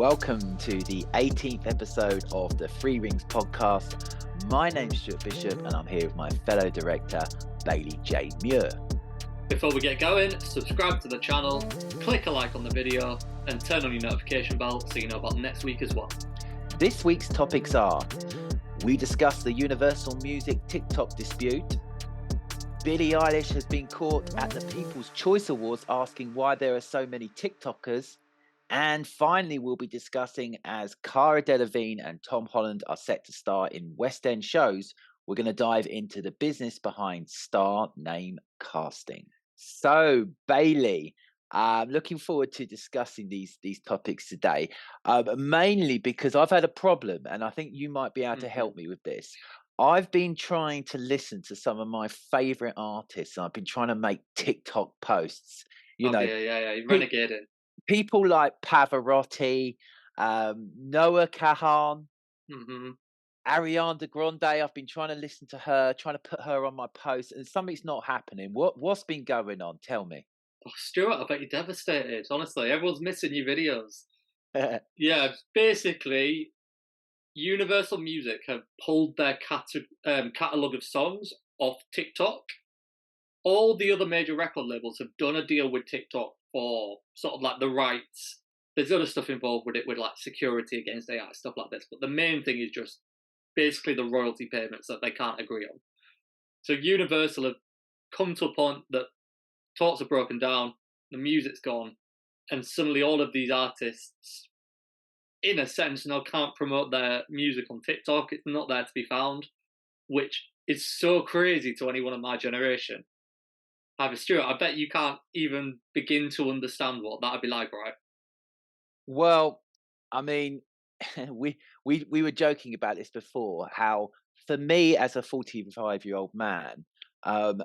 welcome to the 18th episode of the Three Rings podcast. My name's Stuart Bishop and I'm here with my fellow director, Bailey J. Muir. Before we get going, subscribe to the channel, click a like on the video, and turn on your notification bell so you know about next week as well. This week's topics are: we discuss the Universal Music TikTok dispute, Billie Eilish has been caught at the People's Choice Awards asking why there are so many TikTokers, and finally we'll be discussing as Cara, Delevingne and Tom Holland are set to star in West End shows, we're going to dive into the business behind star name casting. So Bailey, I'm looking forward to discussing these topics today, mainly because I've had a problem and I think you might be able to help me with this. I've been trying to listen to some of my favorite artists and I've been trying to make TikTok posts. You're renegading. People like Pavarotti, Noah Kahan, Ariana Grande. I've been trying to listen to her, trying to put her on my post, and something's not happening. What's been going on? Tell me. Oh, Stuart, I bet you're devastated. Honestly, everyone's missing your videos. Yeah, basically, Universal Music have pulled their catalogue of songs off TikTok. All the other major record labels have done a deal with TikTok for sort of like the rights. There's other stuff involved with it, with like security against AI, stuff like this. But the main thing is just basically the royalty payments that they can't agree on. So Universal have come to a point that talks are broken down, the music's gone, and suddenly all of these artists, in a sense, now can't promote their music on TikTok. It's not there to be found, which is so crazy to anyone of my generation. However, Stuart, I bet you can't even begin to understand what that'd be like, right? Well, I mean, we were joking about this before, how for me as a 45-year-old man,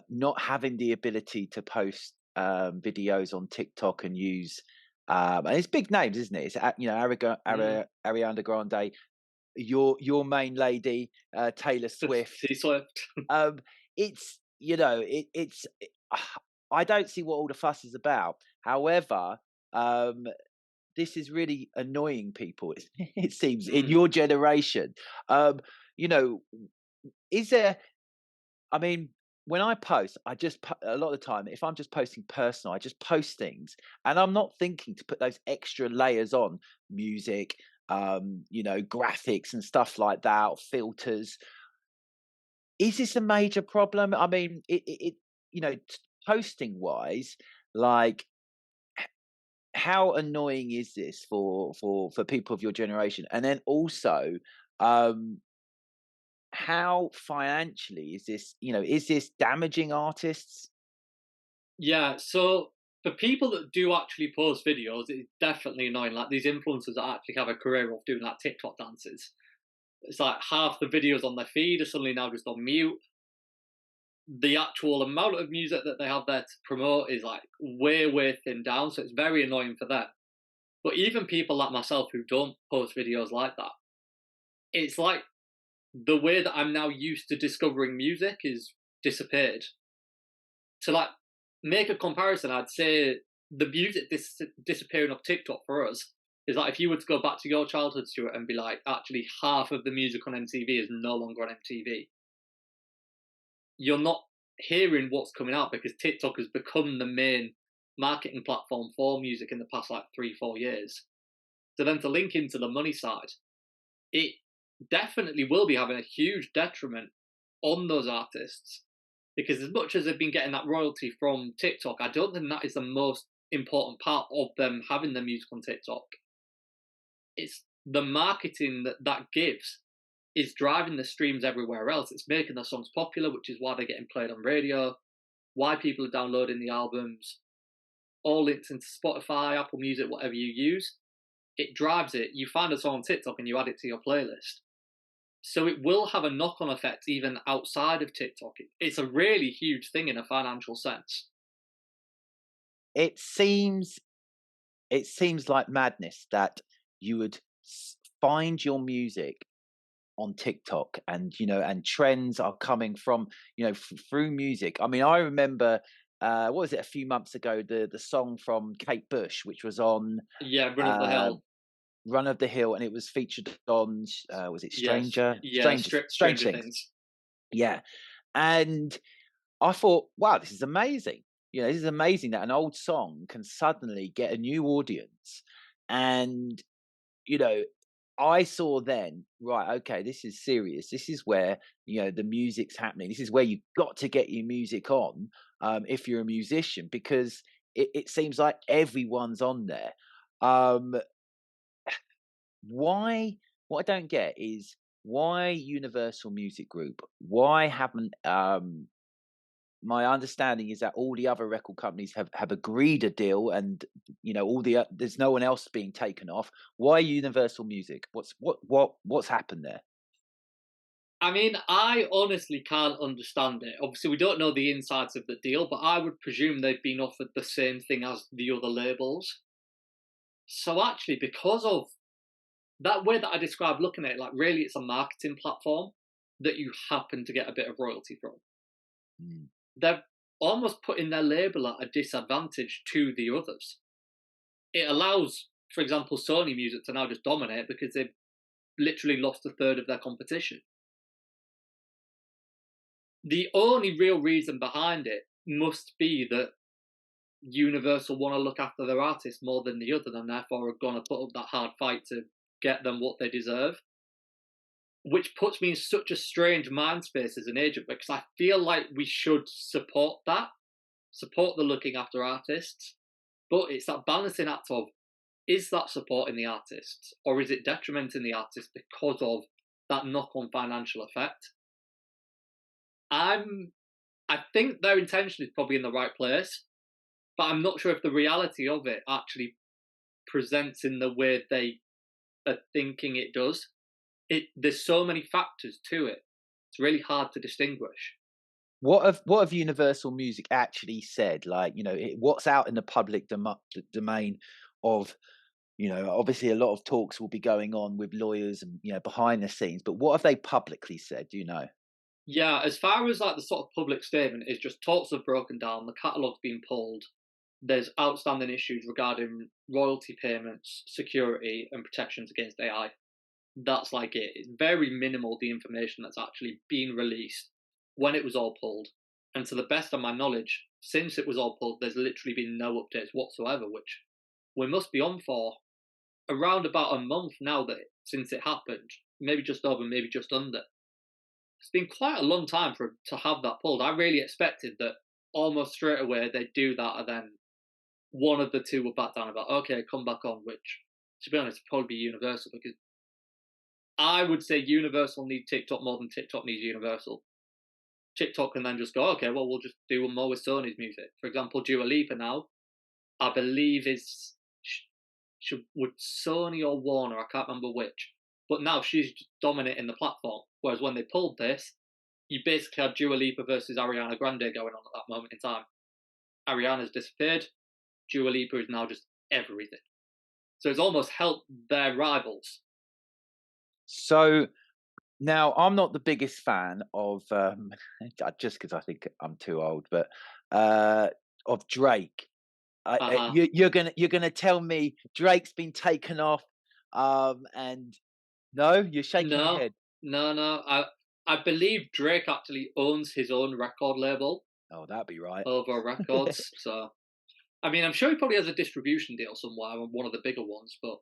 not having the ability to post videos on TikTok and use and it's big names, isn't it? It's Ariana Grande, your main lady, Taylor Swift. Swift. It's it's I don't see what all the fuss is about. However, this is really annoying people. It seems in your generation. Is there? I mean, when I post, I just a lot of the time, if I'm just posting personal, I just post things, and I'm not thinking to put those extra layers on music, graphics and stuff like that, or filters. Is this a major problem? I mean, posting wise, like, how annoying is this for people of your generation? And then also, how financially is this? Is this damaging artists? Yeah, so for people that do actually post videos, it's definitely annoying. Like these influencers that actually have a career of doing like TikTok dances. It's like half the videos on their feed are suddenly now just on mute. The actual amount of music that they have there to promote is like way thinned down, so it's very annoying for them. But even people like myself who don't post videos like that, it's like the way that I'm now used to discovering music is disappeared. To like make a comparison, I'd say the music disappearing off TikTok for us is like if you were to go back to your childhood, Stuart, and be like, actually half of the music on MTV is no longer on MTV. You're not hearing what's coming out because TikTok has become the main marketing platform for music in the past like 3-4 years. So then to link into the money side, it definitely will be having a huge detriment on those artists, because as much as they've been getting that royalty from TikTok, I don't think that is the most important part of them having their music on TikTok. It's the marketing that gives is driving the streams everywhere else. It's making the songs popular, which is why they're getting played on radio, why people are downloading the albums, all linked into Spotify, Apple Music, whatever you use. It drives it. You find a song on TikTok and you add it to your playlist. So it will have a knock-on effect even outside of TikTok. It's a really huge thing in a financial sense. It seems like madness that you would find your music on TikTok, and trends are coming from through music. I mean, I remember what was it, a few months ago, the song from Kate Bush, which was on Run Up the Hill. Run of the Hill, and it was featured on was it Yes, Stranger yeah, Stranger Strange Stranger Things? Things. Yeah, and I thought, wow, this is amazing. This is amazing that an old song can suddenly get a new audience. And, you know, I saw then, right, okay, this is serious. This is where, the music's happening. This is where you've got to get your music on if you're a musician, because it seems like everyone's on there. Um, why, what I don't get is why Universal Music Group? Why haven't my understanding is that all the other record companies have agreed a deal, and all there's no one else being taken off. Why Universal Music? What's happened there? I mean, I honestly can't understand it. Obviously, we don't know the insides of the deal, but I would presume they've been offered the same thing as the other labels. So actually, because of that way that I described looking at it, like really it's a marketing platform that you happen to get a bit of royalty from. Mm. They're almost putting their label at a disadvantage to the others. It allows, for example, Sony Music to now just dominate because they've literally lost a third of their competition. The only real reason behind it must be that Universal want to look after their artists more than the other, and therefore are going to put up that hard fight to get them what they deserve. Which puts me in such a strange mind space as an agent, because I feel like we should support that, support the looking after artists, but it's that balancing act of, is that supporting the artists or is it detrimenting the artists because of that knock-on financial effect? I'm I think their intention is probably in the right place, but I'm not sure if the reality of it actually presents in the way they are thinking it does. There's so many factors to it. It's really hard to distinguish. What have Universal Music actually said? Like, what's out in the public domain of, obviously a lot of talks will be going on with lawyers and, behind the scenes, but what have they publicly said? Do you know? Yeah, as far as like the sort of public statement is just talks have broken down, the catalogue's been pulled. There's outstanding issues regarding royalty payments, security, and protections against AI. That's like it. It's very minimal the information that's actually been released when it was all pulled. And to the best of my knowledge, since it was all pulled, there's literally been no updates whatsoever, which we must be on for around about a month now that since it happened, maybe just over, maybe just under. It's been quite a long time to have that pulled. I really expected that almost straight away they'd do that, and then one of the two would back down about okay, come back on. Which, to be honest, would probably be Universal, because I would say Universal need TikTok more than TikTok needs Universal. TikTok can then just go, okay, well, we'll just do more with Sony's music. For example, Dua Lipa now, I believe would Sony or Warner, I can't remember which, but now she's dominating the platform. Whereas when they pulled this, you basically had Dua Lipa versus Ariana Grande going on at that moment in time. Ariana's disappeared. Dua Lipa is now just everything. So it's almost helped their rivals. So now I'm not the biggest fan of just because I think I'm too old, but of Drake. Uh-huh. You're gonna tell me Drake's been taken off, and no, you're shaking your No, head. no. I believe Drake actually owns his own record label, Oh, that'd be right. Over Records. So, I mean, I'm sure he probably has a distribution deal somewhere on one of the bigger ones. But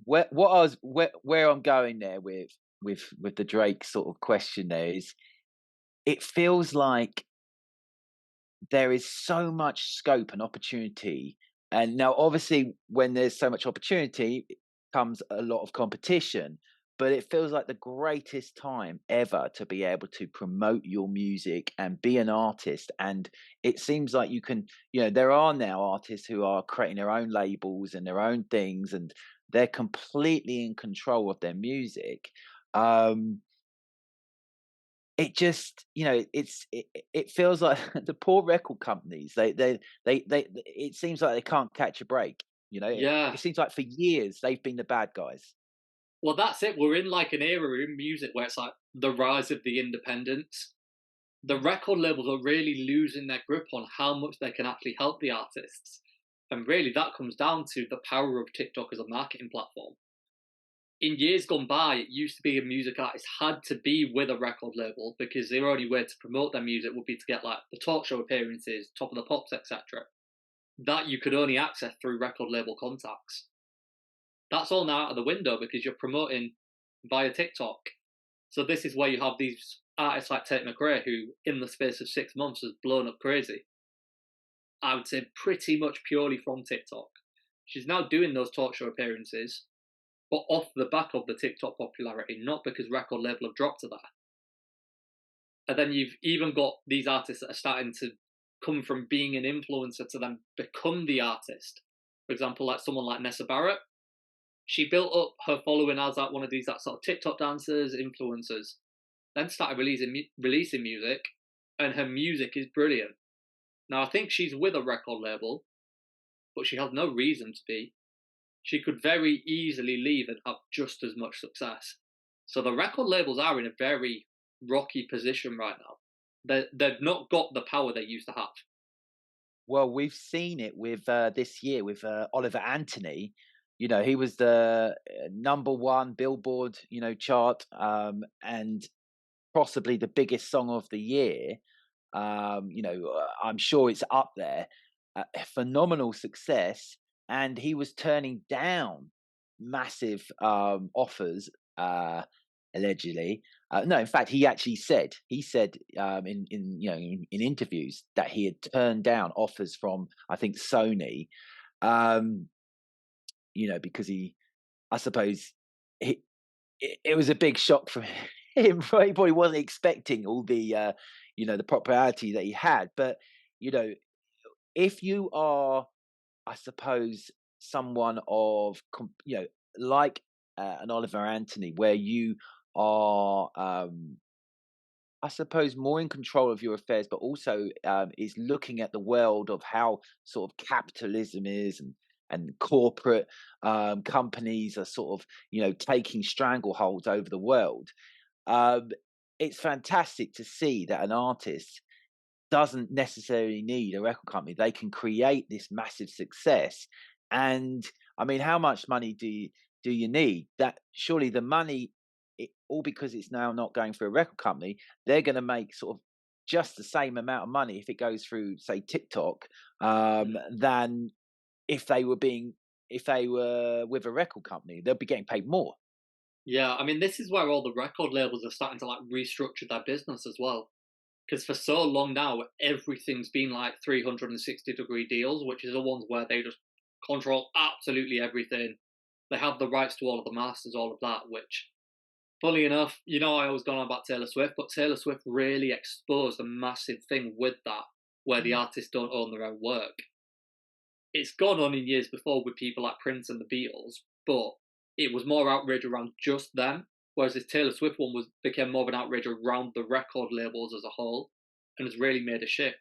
Where I'm going there with the Drake sort of question there is, it feels like there is so much scope and opportunity. And now, obviously, when there's so much opportunity, comes a lot of competition. But it feels like the greatest time ever to be able to promote your music and be an artist. And it seems like you can, there are now artists who are creating their own labels and their own things, and they're completely in control of their music. Um, it just it feels like the poor record companies, they it seems like they can't catch a break. yeah, It seems like for years they've been the bad guys. well, that's it. We're in like an era in music where it's like the rise of the independents. The record labels are really losing their grip on how much they can actually help the artists. And really, that comes down to the power of TikTok as a marketing platform. In years gone by, it used to be a music artist had to be with a record label because their only way to promote their music would be to get like the talk show appearances, Top of the Pops, etc. That you could only access through record label contacts. That's all now out of the window because you're promoting via TikTok. So this is where you have these artists like Tate McRae, who in the space of 6 months has blown up crazy. I would say pretty much purely from TikTok. She's now doing those talk show appearances, but off the back of the TikTok popularity, not because record label have dropped her there. And then you've even got these artists that are starting to come from being an influencer to then become the artist. For example, like someone like Nessa Barrett. She built up her following as like one of these that sort of TikTok dancers, influencers, then started releasing music, and her music is brilliant. Now I think she's with a record label, but she has no reason to be. She could very easily leave and have just as much success. So the record labels are in a very rocky position right now. They've not got the power they used to have. Well, we've seen it with this year with Oliver Anthony. You know, he was the number one Billboard, chart, and possibly the biggest song of the year. I'm sure it's up there. Phenomenal success, and he was turning down massive offers, allegedly. No, in fact, he actually said in interviews that he had turned down offers from, I think, Sony. Um, because I suppose it was a big shock for him. He probably wasn't expecting all the popularity that he had. But if you are, I suppose, someone of like an Oliver Anthony, where you are, I suppose, more in control of your affairs, but also is looking at the world of how sort of capitalism is, and corporate companies are sort of taking strangleholds over the world. Um, it's fantastic to see that an artist doesn't necessarily need a record company. They can create this massive success. And I mean, how much money do you need? That surely the money, all because it's now not going through a record company, they're going to make sort of just the same amount of money if it goes through, say, TikTok, than if they were with a record company. They'll be getting paid more. Yeah, I mean, this is where all the record labels are starting to like restructure their business as well. Because for so long now, everything's been like 360-degree deals, which is the ones where they just control absolutely everything. They have the rights to all of the masters, all of that, which, funny enough, I always gone on about Taylor Swift, but Taylor Swift really exposed a massive thing with that, where the artists don't own their own work. It's gone on in years before with people like Prince and the Beatles, but it was more outrage around just them, whereas this Taylor Swift one became more of an outrage around the record labels as a whole, and has really made a shift.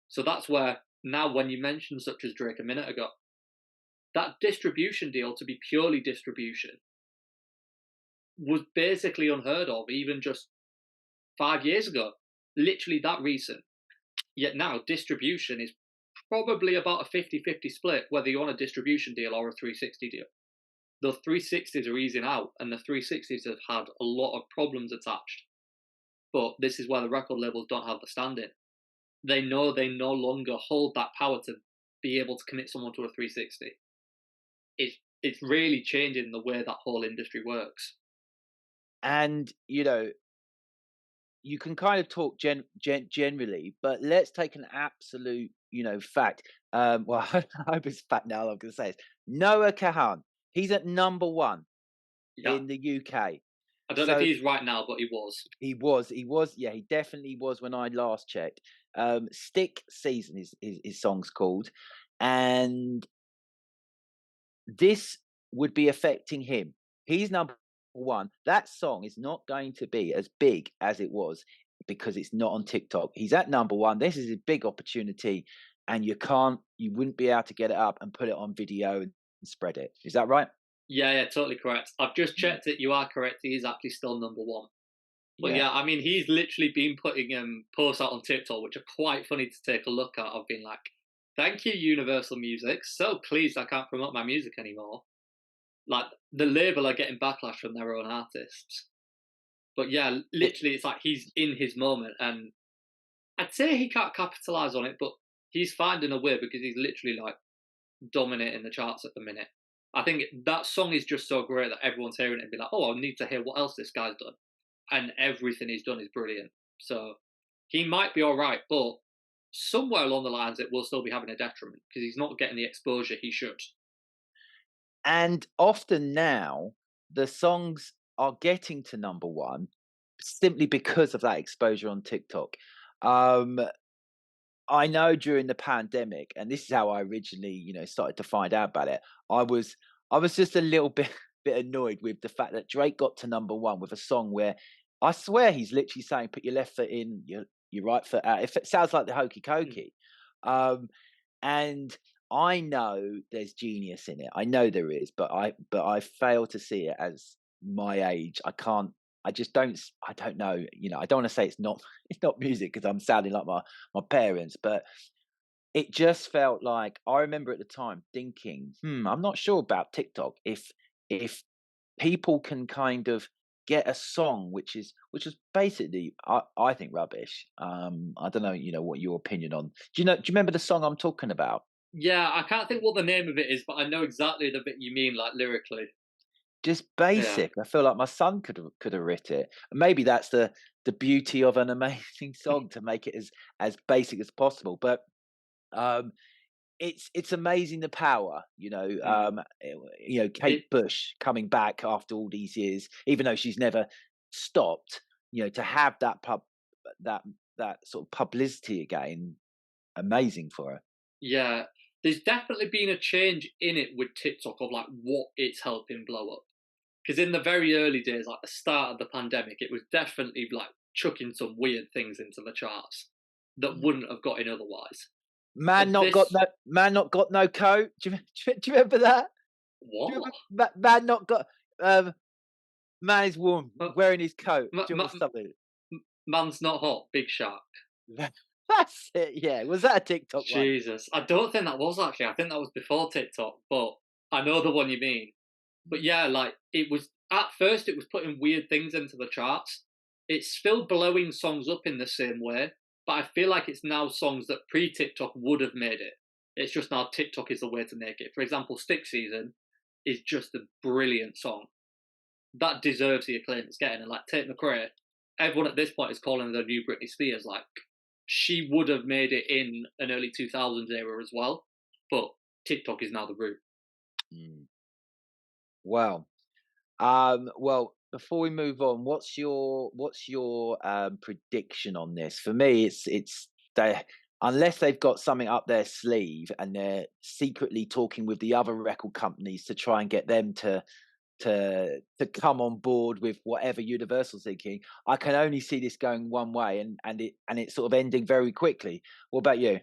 So that's where now, when you mentioned such as Drake a minute ago, that distribution deal to be purely distribution was basically unheard of even just 5 years ago, literally that recent. Yet now distribution is probably about a 50-50 split, whether you want a distribution deal or a 360 deal. The 360s are easing out, and the 360s have had a lot of problems attached. But this is where the record labels don't have the standing. They know they no longer hold that power to be able to commit someone to a 360. It's really changing the way that whole industry works. And you can kind of talk generally, but let's take an absolute fact. Well, I hope it's fact now. I'm going to say is Noah Kahan. He's at number one in the UK. I don't know if he's right now, but he was. He was. Yeah, he definitely was when I last checked. Stick Season is his song's called, and this would be affecting him. He's number one. That song is not going to be as big as it was because it's not on TikTok. He's at number one. This is a big opportunity, and you wouldn't be able to get it up and put it on video and spread it. Is that right? Yeah, totally correct. I've just checked it. You are correct. He is actually still number one. But yeah, I mean, he's literally been putting posts out on TikTok, which are quite funny to take a look at. I've been like, Thank you, Universal Music. So pleased I can't promote my music anymore. Like the label are getting backlash from their own artists. But yeah, It, literally, it's like he's in his moment, and I'd say he can't capitalize on it, but he's finding a way because he's literally like dominating the charts at the minute. I think that song is just so great that everyone's hearing it and be like, "Oh, I need to hear what else this guy's done," and everything he's done is brilliant. So he might be all right, but somewhere along the lines, it will still be having a detriment because he's not getting the exposure he should. and often now, the songs are getting to number one simply because of that exposure on TikTok. Um, I know during the pandemic, and this is how I originally, started to find out about it. I was I was just a little bit bit annoyed with the fact that Drake got to number one with a song where I swear he's literally saying, "Put your left foot in, your right foot out." If it sounds like the hokey Mm. cokey, um, and I know there's genius in it. I know there is, but I fail to see it as my age. I can't. I just don't. I don't know. I don't want to say it's not. It's not music because I'm sounding like my parents, but it just felt like I remember at the time thinking, I'm not sure about TikTok. If people can kind of get a song which is basically I think rubbish. I don't know, what your opinion on. Do you remember the song I'm talking about? Yeah, I can't think what the name of it is, but I know exactly the bit you mean, like lyrically. Just Yeah. basic. I feel like my son could have written it. And maybe that's the beauty of an amazing song to make it as basic as possible. But um it's amazing the power, Mm. Kate It Bush coming back after all these years, even though she's never stopped, to have that that sort of publicity again, amazing for her. Yeah, there's definitely been a change in it with TikTok of like what it's helping blow up. Because in the very early days, like the start of the pandemic, it was definitely like chucking some weird things into the charts that Mm. wouldn't have got in otherwise. Man But not got this, no man not got no coat. Do you remember that? Do you what? remember man not got um man is warm Uh, wearing his coat? ma- Do you ma- remember something? Man's not hot, big shark. That's it. Yeah, was that a TikTok one? Jesus, I don't think that was actually. I think that was before TikTok, but I know the one you mean. But yeah, like it was at first, it was putting weird things into the charts. It's still blowing songs up in the same way, but I feel like it's now songs that pre TikTok would have made it. It's just now TikTok is the way to make it. For example, Stick Season is just a brilliant song that deserves the acclaim it's getting. And like Tate McRae, everyone at this point is calling her the new Britney Spears. Like she would have made it in an early 2000s era as well, but TikTok is now the route. Mm. Wow. Well, before we move on, what's your prediction on this? For me, it's they unless they've got something up their sleeve and they're secretly talking with the other record companies to try and get them to come on board with whatever Universal's thinking. I can only see this going one way, and it's sort of ending very quickly. What about you?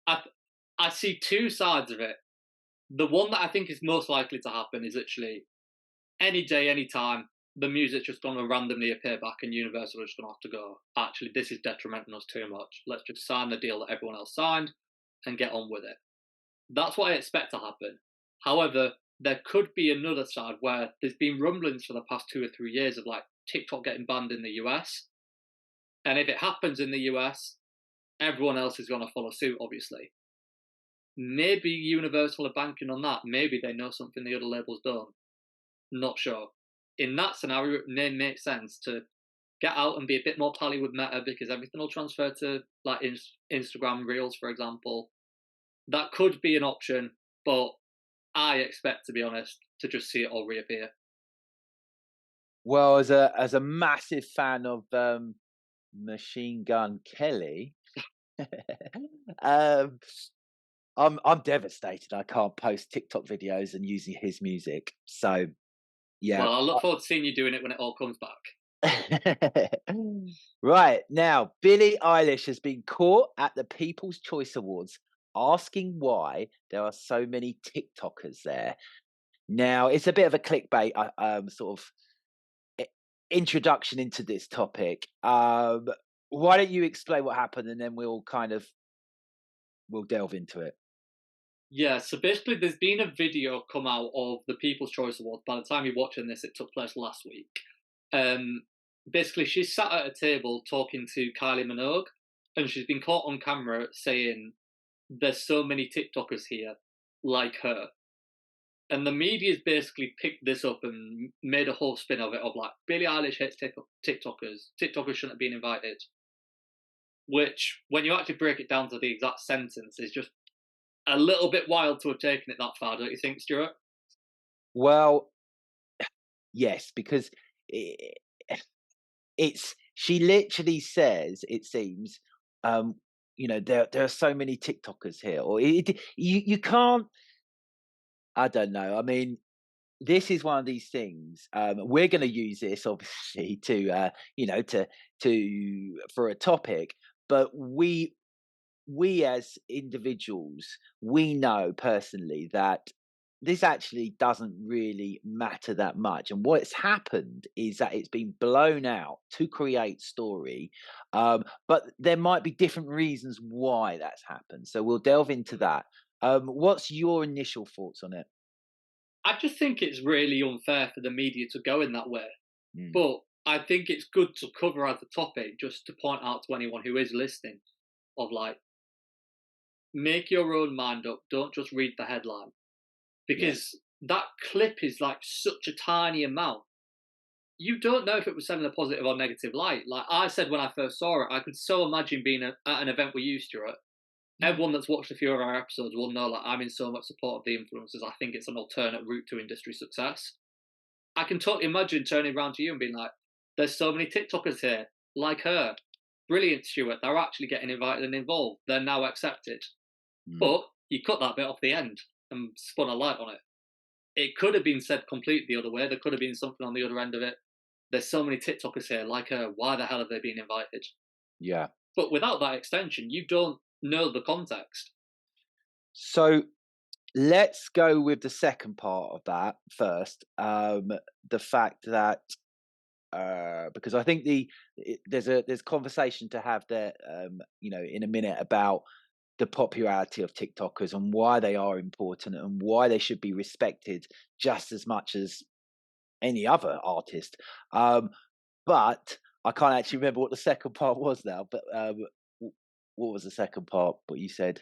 I I see two sides of it. The one that I think is most likely to happen is literally any day, any time, the music's just going to randomly appear back, and Universal are just going to have to go, actually, this is detrimenting us too much. Let's just sign the deal that everyone else signed and get on with it. That's what I expect to happen. However, there could be another side where there's been rumblings for the past 2 or 3 years of like TikTok getting banned in the US. And if it happens in the US, everyone else is going to follow suit, obviously. Maybe Universal are banking on that. Maybe they know something the other labels don't. Not sure. In that scenario, it may make sense to get out and be a bit more pally with Meta because everything will transfer to like Instagram Reels, for example. That could be an option, but I expect, to be honest, to just see it all reappear. Well, as a massive fan of Machine Gun Kelly, um, I'm devastated. I can't post TikTok videos and using his music. So yeah. Well, I look forward to seeing you doing it when it all comes back. Right now, Billie Eilish has been caught at the People's Choice Awards asking why there are so many TikTokers there. Now, it's a bit of a clickbait sort of i- introduction into this topic. Why don't you explain what happened, and then we'll kind of we'll delve into it. Yeah, so basically, there's been a video come out of the People's Choice Awards. By the time you're watching this, it took place last week. Um, Basically, she's sat at a table talking to Kylie Minogue, and she's been caught on camera saying, "There's so many TikTokers here, like her." And the media's basically picked this up and made a whole spin of it of like, Billie Eilish hates TikTokers. TikTokers shouldn't have been invited. Which, when you actually break it down to the exact sentence, is just a little bit wild to have taken it that far, don't you think, Stuart? Well, yes, because it's she literally says, it seems, um, there are so many TikTokers here, or you can't. I don't know. I mean, this is one of these things. We're going to use this obviously to for a topic, but we as individuals, we know personally that this actually doesn't really matter that much. And what's happened is that it's been blown out to create story. But there might be different reasons why that's happened. So we'll delve into that. What's your initial thoughts on it? I just think it's really unfair for the media to go in that way. Mm, But I think it's good to cover as a topic just to point out to anyone who is listening of like, make your own mind up. Don't just read the headline yes. because that clip is like such a tiny amount. You don't know if it was sent in a positive or negative light. Like I said when I first saw it, I could so imagine being at an event with you, Stuart. Mm, Everyone that's watched a few of our episodes will know that I'm in so much support of the influencers. I think it's an alternate route to industry success. I can totally imagine turning around to you and being like, "There's so many TikTokers here, like her. Brilliant, Stuart. They're actually getting invited and involved. They're now accepted." mm. But you cut that bit off the end and spun a light on it. It could have been said completely the other way. There could have been something on the other end of it. There's so many TikTokers here, like her. Why the hell have they been invited? Yeah. But without that extension, you don't know the context. So let's go with the second part of that first. The fact that because I think there's conversation to have there, in a minute about the popularity of TikTokers and why they are important and why they should be respected just as much as any other artist. Um, but I can't actually remember what the second part was now. But what was the second part? What you said?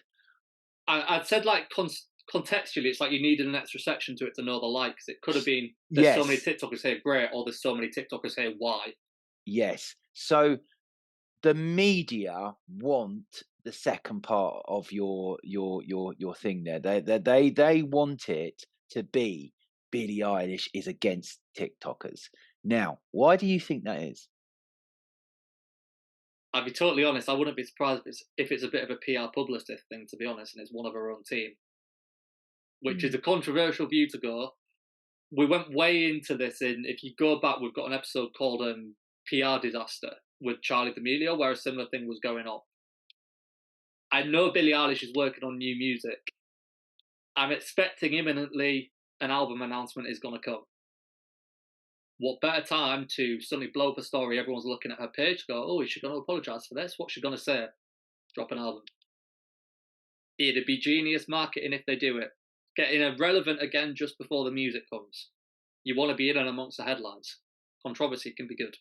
I'd said like contextually, it's like you needed an extra section to it to know the likes. It could have been there's so many Yes, TikTokers here, great, or there's so many TikTokers here, why? yes. So the media want the second part of your thing there. They want it to be Billie Eilish is against TikTokers. Now, why do you think that is? I'd be totally honest, I wouldn't be surprised if it's a bit of a PR publicist thing, to be honest, and it's one of her own team, which is Mm, a controversial view to go. We went way into this in, if you go back, we've got an episode called PR Disaster with Charlie D'Amelio, where a similar thing was going on. I know Billie Eilish is working on new music. I'm expecting imminently an album announcement is going to come. What better time to suddenly blow up a story? Everyone's looking at her page, go, "Oh, is she going to apologise for this? What's she going to say?" Drop an album. It'd be genius marketing if they do it. Getting irrelevant again just before the music comes. You want to be in and amongst the headlines. Controversy can be good.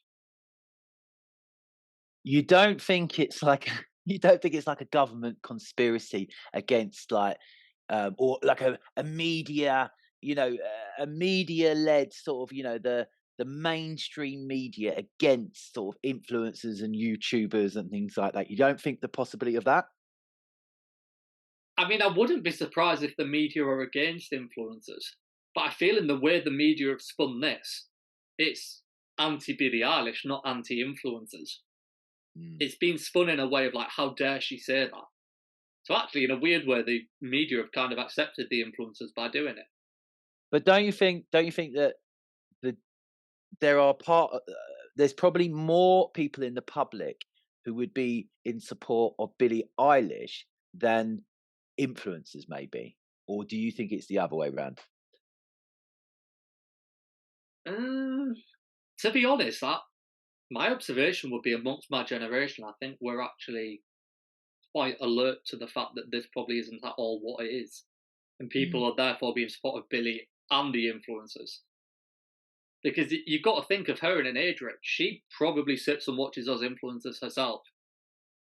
you don't think it's like you don't think it's like a government conspiracy against like or like a media, a media led sort of, the mainstream media against sort of influencers and YouTubers and things like that. You don't think the possibility of that? I mean, I wouldn't be surprised if the media are against influencers, but I feel in the way the media have spun this, it's anti Billie Eilish, not anti influencers. Mm. It's been spun in a way of like, how dare she say that? So actually, in a weird way, the media have kind of accepted the influencers by doing it. But don't you think that the there are there's probably more people in the public who would be in support of Billie Eilish than influencers maybe? Or do you think it's the other way around? Um, to be honest, that my observation would be amongst my generation. I think we're actually quite alert to the fact that this probably isn't at all what it is, and Mm. people are therefore being spotted Billie and the influencers. Because you've got to think of her in an age range. She probably sits and watches those influencers herself.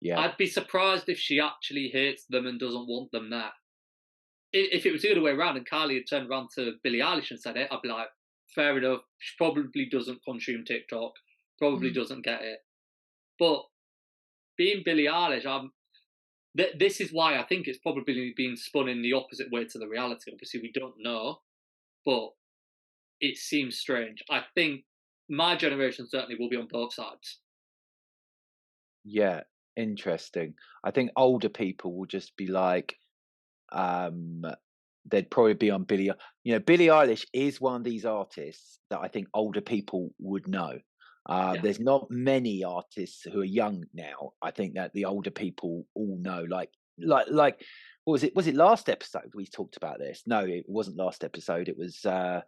Yeah. I'd be surprised if she actually hates them and doesn't want them there. If it was the other way around and Kylie had turned around to Billie Eilish and said it, I'd be like, fair enough. She probably doesn't consume TikTok, probably Mm. doesn't get it. But being Billie Eilish, this is why I think it's probably been spun in the opposite way to the reality. Obviously, we don't know, but it seems strange. I think my generation certainly will be on both sides. Yeah. Interesting. I think older people will just be like, um, they'd probably be on Billie. Billie Eilish is one of these artists that I think older people would know. Yeah. There's not many artists who are young now. I think that the older people all know. Like, what was it? Was it last episode we talked about this? No, it wasn't last episode. It was It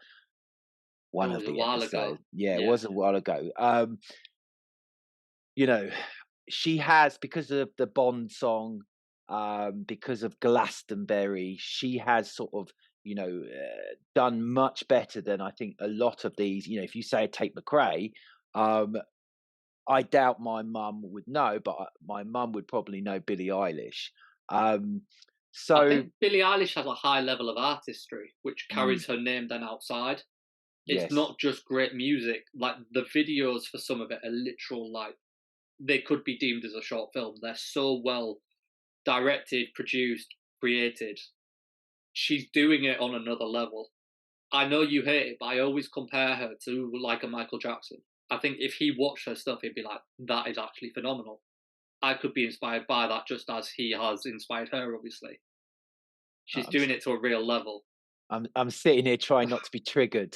one was of a the while ago. episodes. Yeah, it Yeah. was a while ago. You know, she has, because of the Bond song, because of Glastonbury, she has sort of, done much better than I think a lot of these. If you say Tate McRae, um, I doubt my mum would know, but my mum would probably know Billie Eilish. Um, I so think Billie Eilish has a high level of artistry, which mm, carries her name then outside. It's yes, not just great music. Like the videos for some of it are literal, like they could be deemed as a short film. They're so well directed, produced, created. She's doing it on another level. I know you hate it, but I always compare her to like a Michael Jackson. I think if he watched her stuff, he'd be like, that is actually phenomenal. I could be inspired by that just as he has inspired her, obviously. She's I'm doing it to a real level. I'm sitting here trying not to be triggered.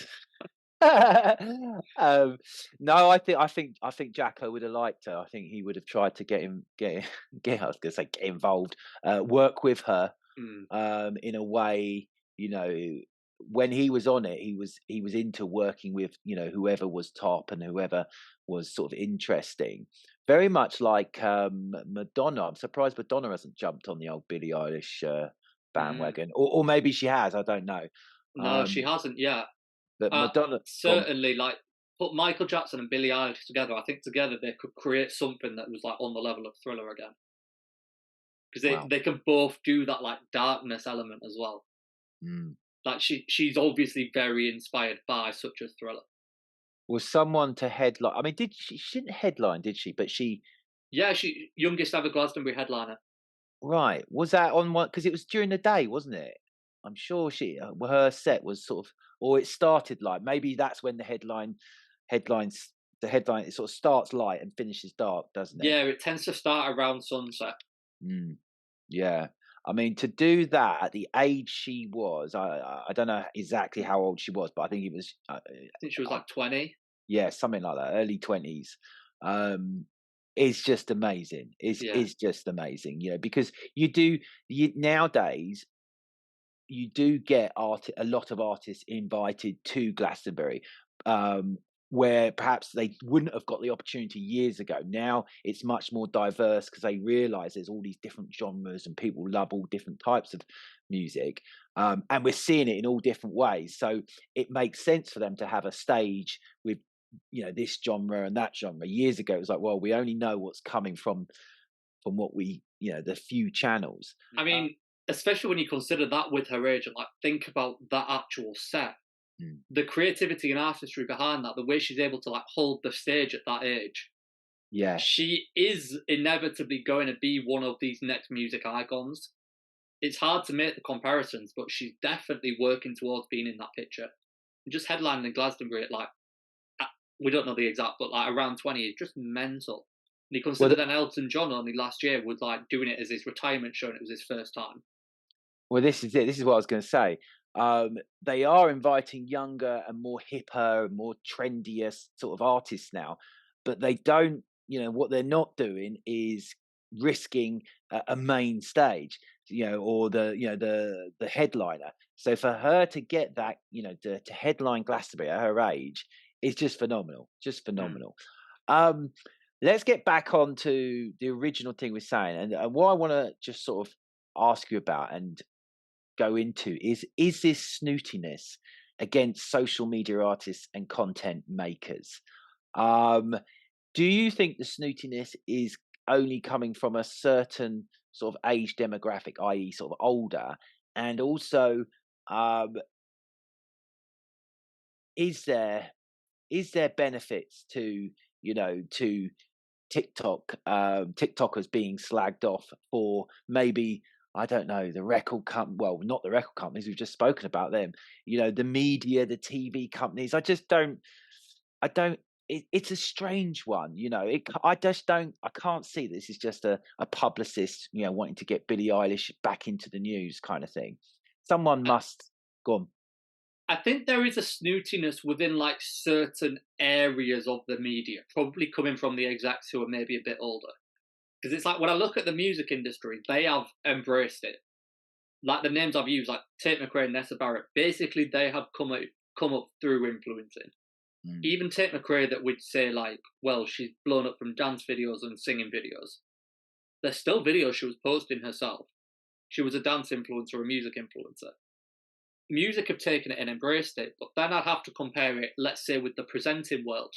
um, no, I think Jacko would have liked her. I think he would have tried to get. I was going to say get involved, work with her, Mm. in a way. You know, when he was on it, he was into working with whoever was top and whoever was sort of interesting. Very much like Madonna. I'm surprised Madonna hasn't jumped on the old Billie Eilish Mm. bandwagon, or maybe she has. I don't know. No, she Um, hasn't yet. but Madonna, gone. Certainly, like put Michael Jackson and Billie Eilish together. I think together they could create something that was like on the level of Thriller again, because Wow. they can both do that like darkness element as well. Mm. Like she's obviously very inspired by such a Thriller. Was someone to headline? I mean, she didn't headline, did she? But she, Yeah, she youngest ever Glastonbury headliner. right? Was that on one? Because it was during the day, wasn't it? I'm sure her set was sort of, or it started like maybe that's when headlines, the headline, it sort of starts light and finishes dark, doesn't it? Yeah, it tends to start around sunset. Mm. Yeah. I mean, to do that at the age she was, I don't know exactly how old she was, but I think it was I think she was like 20. yeah, something like that, early 20s. It's just amazing. It's Yeah. it's just amazing, because nowadays you do get a lot of artists invited to Glastonbury, um, where perhaps they wouldn't have got the opportunity years ago. Now it's much more diverse because they realise there's all these different genres and people love all different types of music, and we're seeing it in all different ways. So it makes sense for them to have a stage with this genre and that genre. Years ago, it was like, well, we only know what's coming from what we the few channels. I mean, especially when you consider that with her age and like think about that actual set, Mm, the creativity and artistry behind that, the way she's able to like hold the stage at that age, yeah. she is inevitably going to be one of these next music icons. It's hard to make the comparisons, but she's definitely working towards being in that picture. And just headlining in Glastonbury at like, we don't know the exact, but like around 20 is just mental. And you Well, consider then Elton John only last year was like doing it as his retirement show and it was his first time. Well, this is it. This is what I was going to say. They are inviting younger and more hipper and more trendier sort of artists now, but they don't. What they're not doing is risking a main stage, or the headliner. So for her to get that, to headline Glastonbury at her age is just phenomenal, just Mm. phenomenal. Um, let's get back onto the original thing we're saying, and what I want to just sort of ask you about and go into is this snootiness against social media artists and content makers. Um, do you think the snootiness is only coming from a certain sort of age demographic, i.e., sort of older, and also um, is there benefits to to TikTokers being slagged off for maybe, I don't know, the record well, not the record companies, we've just spoken about them, the media, the TV companies. I don't it's a strange one, I just don't I can't see this is just a publicist, wanting to get Billie Eilish back into the news kind of thing. Someone I, must go on. I think there is a snootiness within like certain areas of the media, probably coming from the execs who are maybe a bit older. Because it's like when I look at the music industry, they have embraced it. Like the names I've used, like Tate McRae and Nessa Barrett, basically they have come up through influencing. Mm, Even Tate McRae, that would say like, well, she's blown up from dance videos and singing videos. There's still videos she was posting herself. She was a dance influencer, a music influencer. Music have taken it and embraced it, but then I'd have to compare it, let's say, with the presenting world.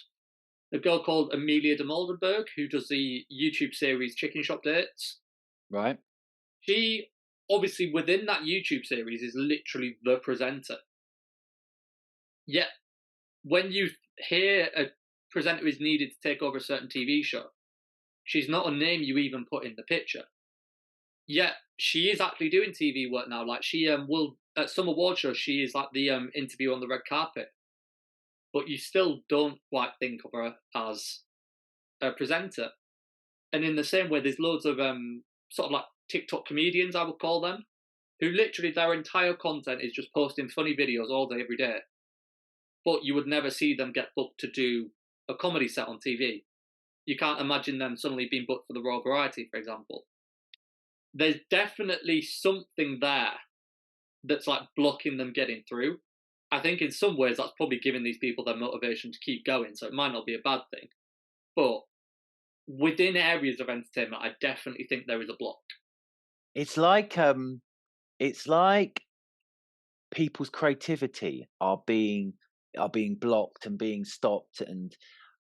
A girl called Amelia de Moldenberg, who does the YouTube series Chicken Shop Dates, right. she obviously within that YouTube series is literally the presenter. Yet when you hear a presenter is needed to take over a certain TV show, she's not a name you even put in the picture. Yet she is actually doing TV work now. Like she will at some award shows, she is like the interview on the red carpet. But you still don't quite think of her as a presenter. And in the same way, there's loads of sort of like TikTok comedians, I would call them, who literally their entire content is just posting funny videos all day, every day. But you would never see them get booked to do a comedy set on TV. You can't imagine them suddenly being booked for the Royal Variety, for example. There's definitely something there that's like blocking them getting through. I think in some ways that's probably giving these people their motivation to keep going, so it might not be a bad thing. But within areas of entertainment, I definitely think there is a block. It's like it's like people's creativity are being blocked and being stopped, and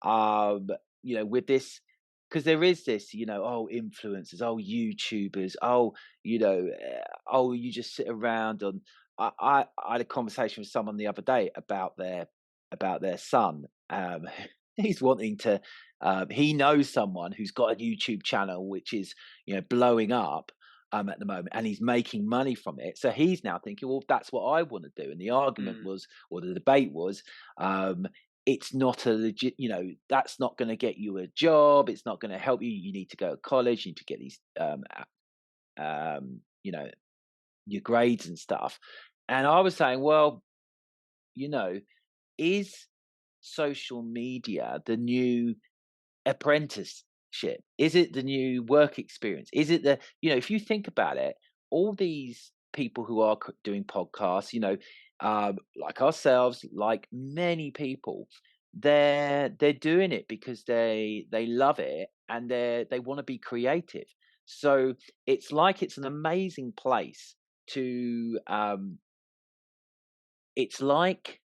um with this, because there is this, oh, influencers, oh, YouTubers, oh, oh, you just sit around on. I had a conversation with someone the other day about their son. He's wanting to he knows someone who's got a YouTube channel which is, blowing up at the moment, and he's making money from it. So he's now thinking, well, that's what I want to do. And the argument Mm. was, or the debate was, um, it's not a legit, that's not going to get you a job. It's not going to help you. You need to go to college. You need to get these, you know, your grades and stuff. And I was saying, well, you know, is social media the new apprenticeship? Is it the new work experience? Is it the, if you think about it, all these people who are doing podcasts, like ourselves, like many people, they're doing it because they love it, and they want to be creative. So it's like it's an amazing place to it's like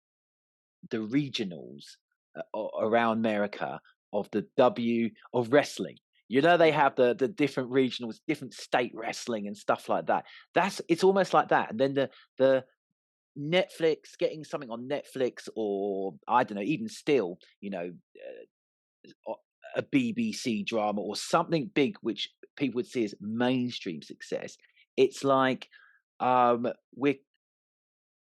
the regionals around America of the of wrestling. They Mm. have the different regionals, different state wrestling and stuff like that. It's almost like that. And then the Netflix, getting something on Netflix, or I don't know, even still, a BBC drama or something big which people would see as mainstream success. It's like we're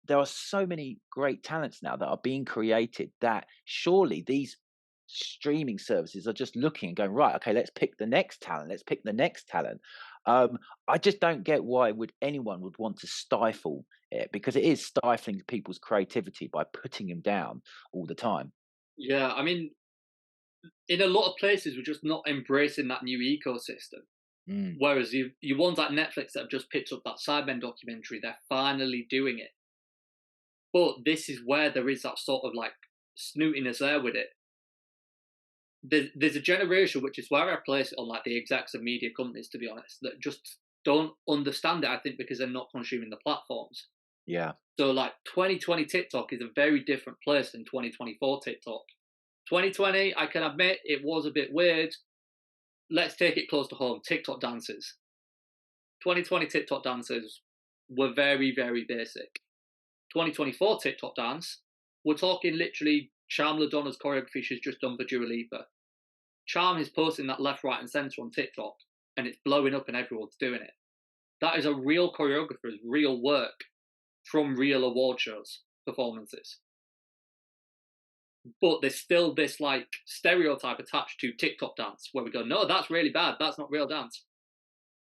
there are so many great talents now that are being created, that surely these streaming services are just looking and going, right, okay, let's pick the next talent, let's pick the next talent. um I just don't get why would anyone would want to stifle it, because it is stifling people's creativity by putting them down all the time. Yeah, I mean, in a lot of places, we're just not embracing that new ecosystem. Mm. Whereas you ones like Netflix that have just picked up that Sidemen documentary, they're finally doing it. But this is where there is that sort of like snootiness there with it. there's a generation, which is where I place it on like the execs of media companies, to be honest, that just don't understand it. I think because they're not consuming the platforms. Yeah. So like 2020 TikTok is a very different place than 2024 TikTok. 2020, I can admit it was a bit weird. Let's take it close to home. TikTok dances. 2020 TikTok dances were very, very basic. 2024 TikTok dance, we're talking literally Charm Ladonna's choreography she's just done for Dua Lipa. Charm is posting that left, right, and centre on TikTok, and it's blowing up and everyone's doing it. That is a real choreographer's real work from real award shows performances. But there's still this like stereotype attached to TikTok dance where we go, no, that's really bad. That's not real dance.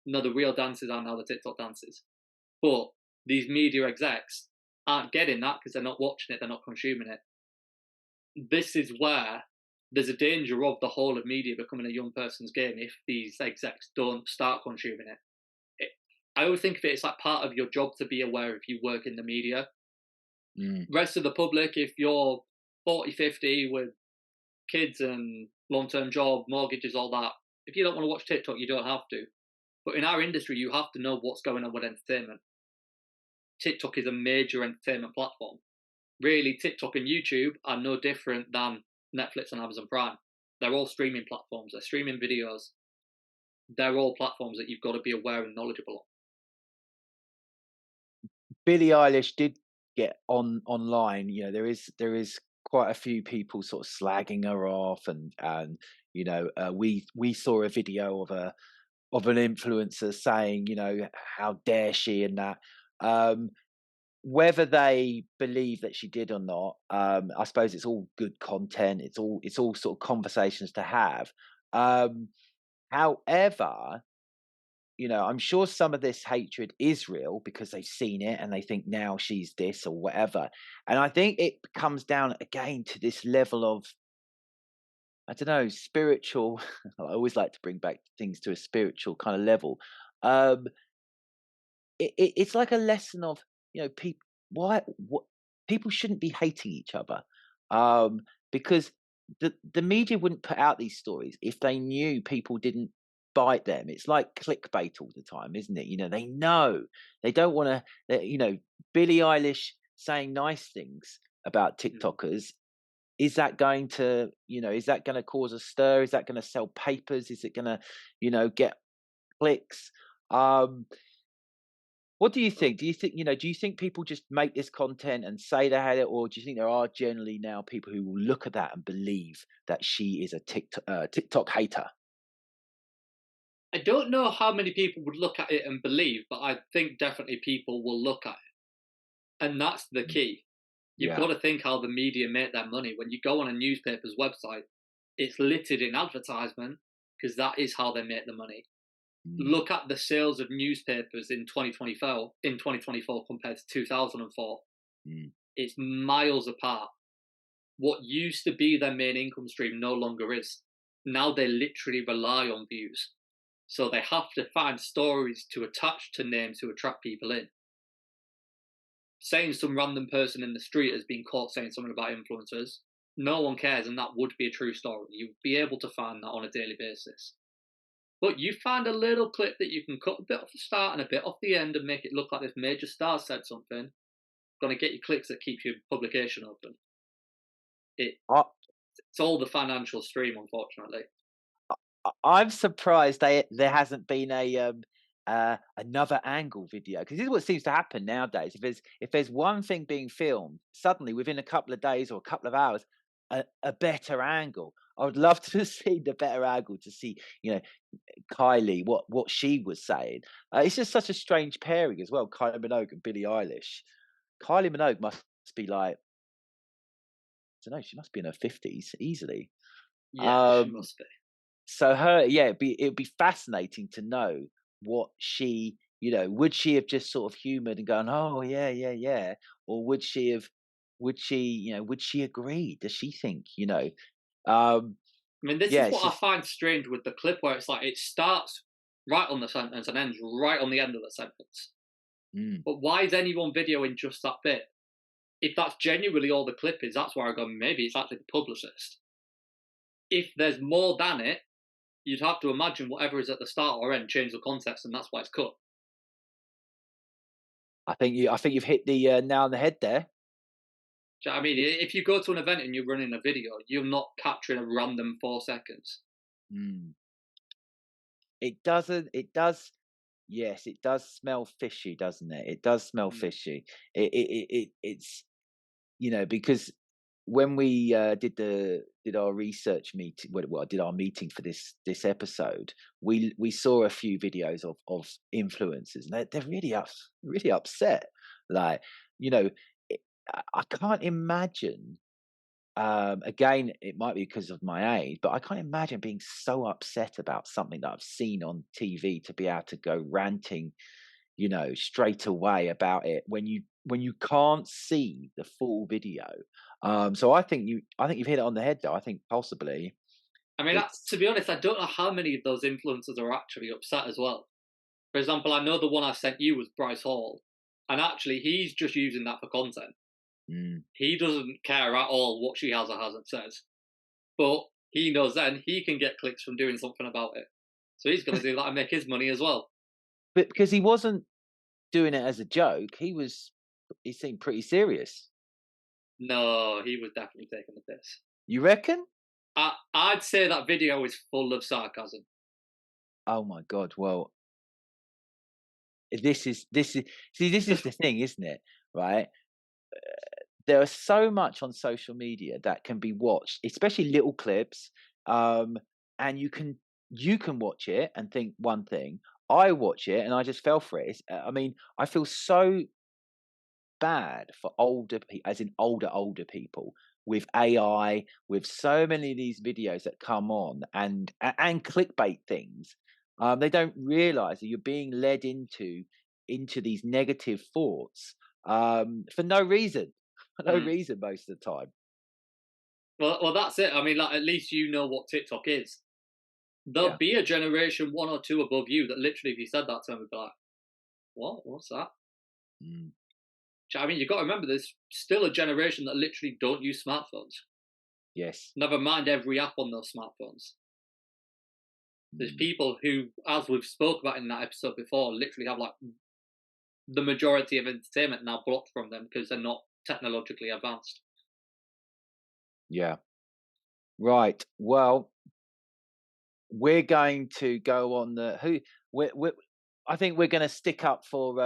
No, the real dances are now the TikTok dances. But these media execs aren't getting that because they're not watching it, they're not consuming it. This is where there's a danger of the whole of media becoming a young person's game if these execs don't start consuming it. I always think of it as like part of your job to be aware if you work in the media. Rest of the public, if you're 40, 50 with kids and long-term job, mortgages, all that, if you don't want to watch TikTok, you don't have to. But in our industry, you have to know what's going on with entertainment. TikTok is a major entertainment platform. Really, TikTok and YouTube are no different than Netflix and Amazon Prime. They're all streaming platforms. They're streaming videos. They're all platforms that you've got to be aware and knowledgeable of. Billie Eilish did get online. There is quite a few people sort of slagging her off, and we saw a video of an influencer saying, how dare she, and that. Um, Whether they believe that she did or not, I suppose it's all good content. It's all sort of conversations to have. However, I'm sure some of this hatred is real because they've seen it and they think now she's this or whatever. And I think it comes down again to this level of, I don't know, spiritual. I always like to bring back things to a spiritual kind of level. Um, it's like a lesson of, people, why, what, people shouldn't be hating each other, um, because the media wouldn't put out these stories if they knew people didn't bite them. It's like clickbait all the time, isn't it? They know they don't want to. Billie Eilish saying nice things about TikTokers. Is that going to, is that going to cause a stir? Is that going to sell papers? Is it going to, get clicks? Um, what do you think? Do you think people just make this content and say they had it, or do you think there are generally now people who will look at that and believe that she is a TikTok hater? I don't know how many people would look at it and believe, but I think definitely people will look at it. And that's the key. You've Yeah. got to think how the media make their money. When you go on a newspaper's website, it's littered in advertisement because that is how they make the money. Mm, Look at the sales of newspapers in 2024 compared to 2004. mm, It's miles apart. What used to be their main income stream no longer is. Now they literally rely on views. So they have to find stories to attach to names to attract people in. Saying some random person in the street has been caught saying something about influencers, no one cares, and that would be a true story. You'd be able to find that on a daily basis. But you find a little clip that you can cut a bit off the start and a bit off the end and make it look like this major star said something, going to get you clicks that keeps your publication open. It, I, it's all the financial stream, unfortunately. I'm surprised there hasn't been another angle video, because this is what seems to happen nowadays. If there's one thing being filmed, suddenly within a couple of days or a couple of hours, a better angle. I would love to see the better angle to see, Kylie, what she was saying. It's just such a strange pairing as well. Kylie Minogue and Billie Eilish. Kylie Minogue must be like, I don't know, she must be in her 50s easily. Yeah, she Um, must be. so her, yeah, it'd be fascinating to know what she, would she have just sort of humoured and gone, oh yeah, yeah, yeah, or would she agree? Does she think, um, I mean, this yeah, is it's what I just, find strange with the clip where it's like it starts right on the sentence and ends right on the end of the sentence. mm, But why is anyone videoing just that bit? If that's genuinely all the clip is, that's where I go, maybe it's actually the publicist. if there's more than it, you'd have to imagine whatever is at the start or end change the context, and that's why it's cut. I think you've hit the nail on the head there. Do you know what I mean? If you go to an event and you're running a video, you're not capturing a random 4 seconds. Mm. It doesn't. It does. Yes, it does smell fishy, doesn't it? It does smell Mm. fishy. It's because when we did our research meeting, well, did our meeting for this episode, we saw a few videos of influencers, and they're really upset. Like, you know, it, I can't imagine. Again, it might be because of my age, but I can't imagine being so upset about something that I've seen on TV to be able to go ranting, straight away about it when you can't see the full video. So I think you've hit it on the head, though. I think possibly I mean, to it's be honest, I don't know how many of those influencers are actually upset as well. For example, I know the one I sent you was Bryce Hall, and actually, he's just using that for content. mm, He doesn't care at all what she has or hasn't says, but he knows then he can get clicks from doing something about it. So he's going to do that and make his money as well. but because he wasn't doing it as a joke, he seemed pretty serious. No, he was definitely taking the piss. You reckon? I'd say that video is full of sarcasm. Oh my god! Well, this is see, this is the thing, isn't it? Right? There is so much on social media that can be watched, especially little clips, and you can watch it and think one thing. I watch it and I just fell for it. I mean, I feel so bad for as in older people with AI, with so many of these videos that come on and clickbait things. They don't realize that you're being led into these negative thoughts for no reason, for no Mm. reason most of the time. Well, that's it. I mean, like, at least you know what TikTok is. There'll Yeah. be a generation 1 or 2 above you that literally, if you said that to them, would be like, "What? What's that?" Mm, I mean, you've got to remember, there's still a generation that literally don't use smartphones. yes. Never mind every app on those smartphones. There's Mm, people who, as we've spoke about in that episode before, literally have like the majority of entertainment now blocked from them because they're not technologically advanced. yeah. Right. Well, we're going to go on the who we I think we're going to stick up for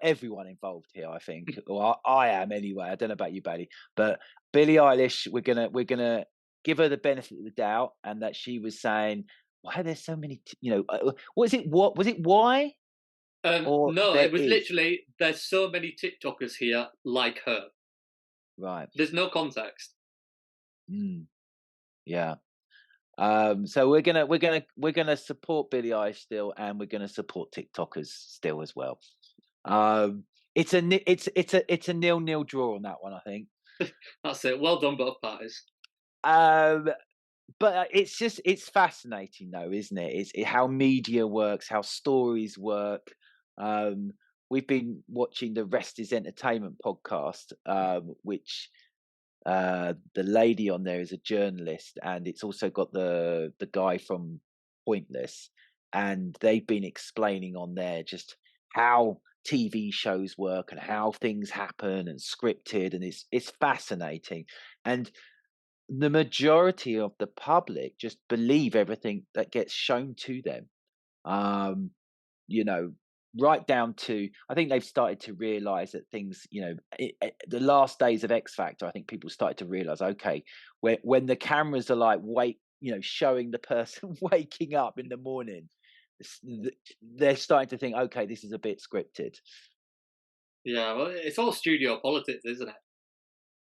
everyone involved here. I think, or I am anyway. I don't know about you, Bailey, but Billie Eilish, we're gonna give her the benefit of the doubt, and that she was saying, "Why are there so many?" What is it? What was it? Why or No, there it was is literally, there's so many TikTokers here like her. right? There's no context. Mm, yeah. So we're gonna support Billie Eilish still, and we're gonna support TikTokers still as well. It's a 0-0 draw on that one, I think. That's it. Well done, both parties. Um, but it's fascinating though, isn't it? How media works, how stories work. Um, we've been watching the Rest is Entertainment podcast, which the lady on there is a journalist, and it's also got the guy from Pointless, and they've been explaining on there just how TV shows work and how things happen and scripted, and it's fascinating. And the majority of the public just believe everything that gets shown to them. Um, you know, right down to I think they've started to realize that things, the last days of X Factor, I think people started to realize, okay, when the cameras are like showing the person waking up in the morning, they're starting to think, okay, this is a bit scripted. Yeah, well, it's all studio politics, isn't it?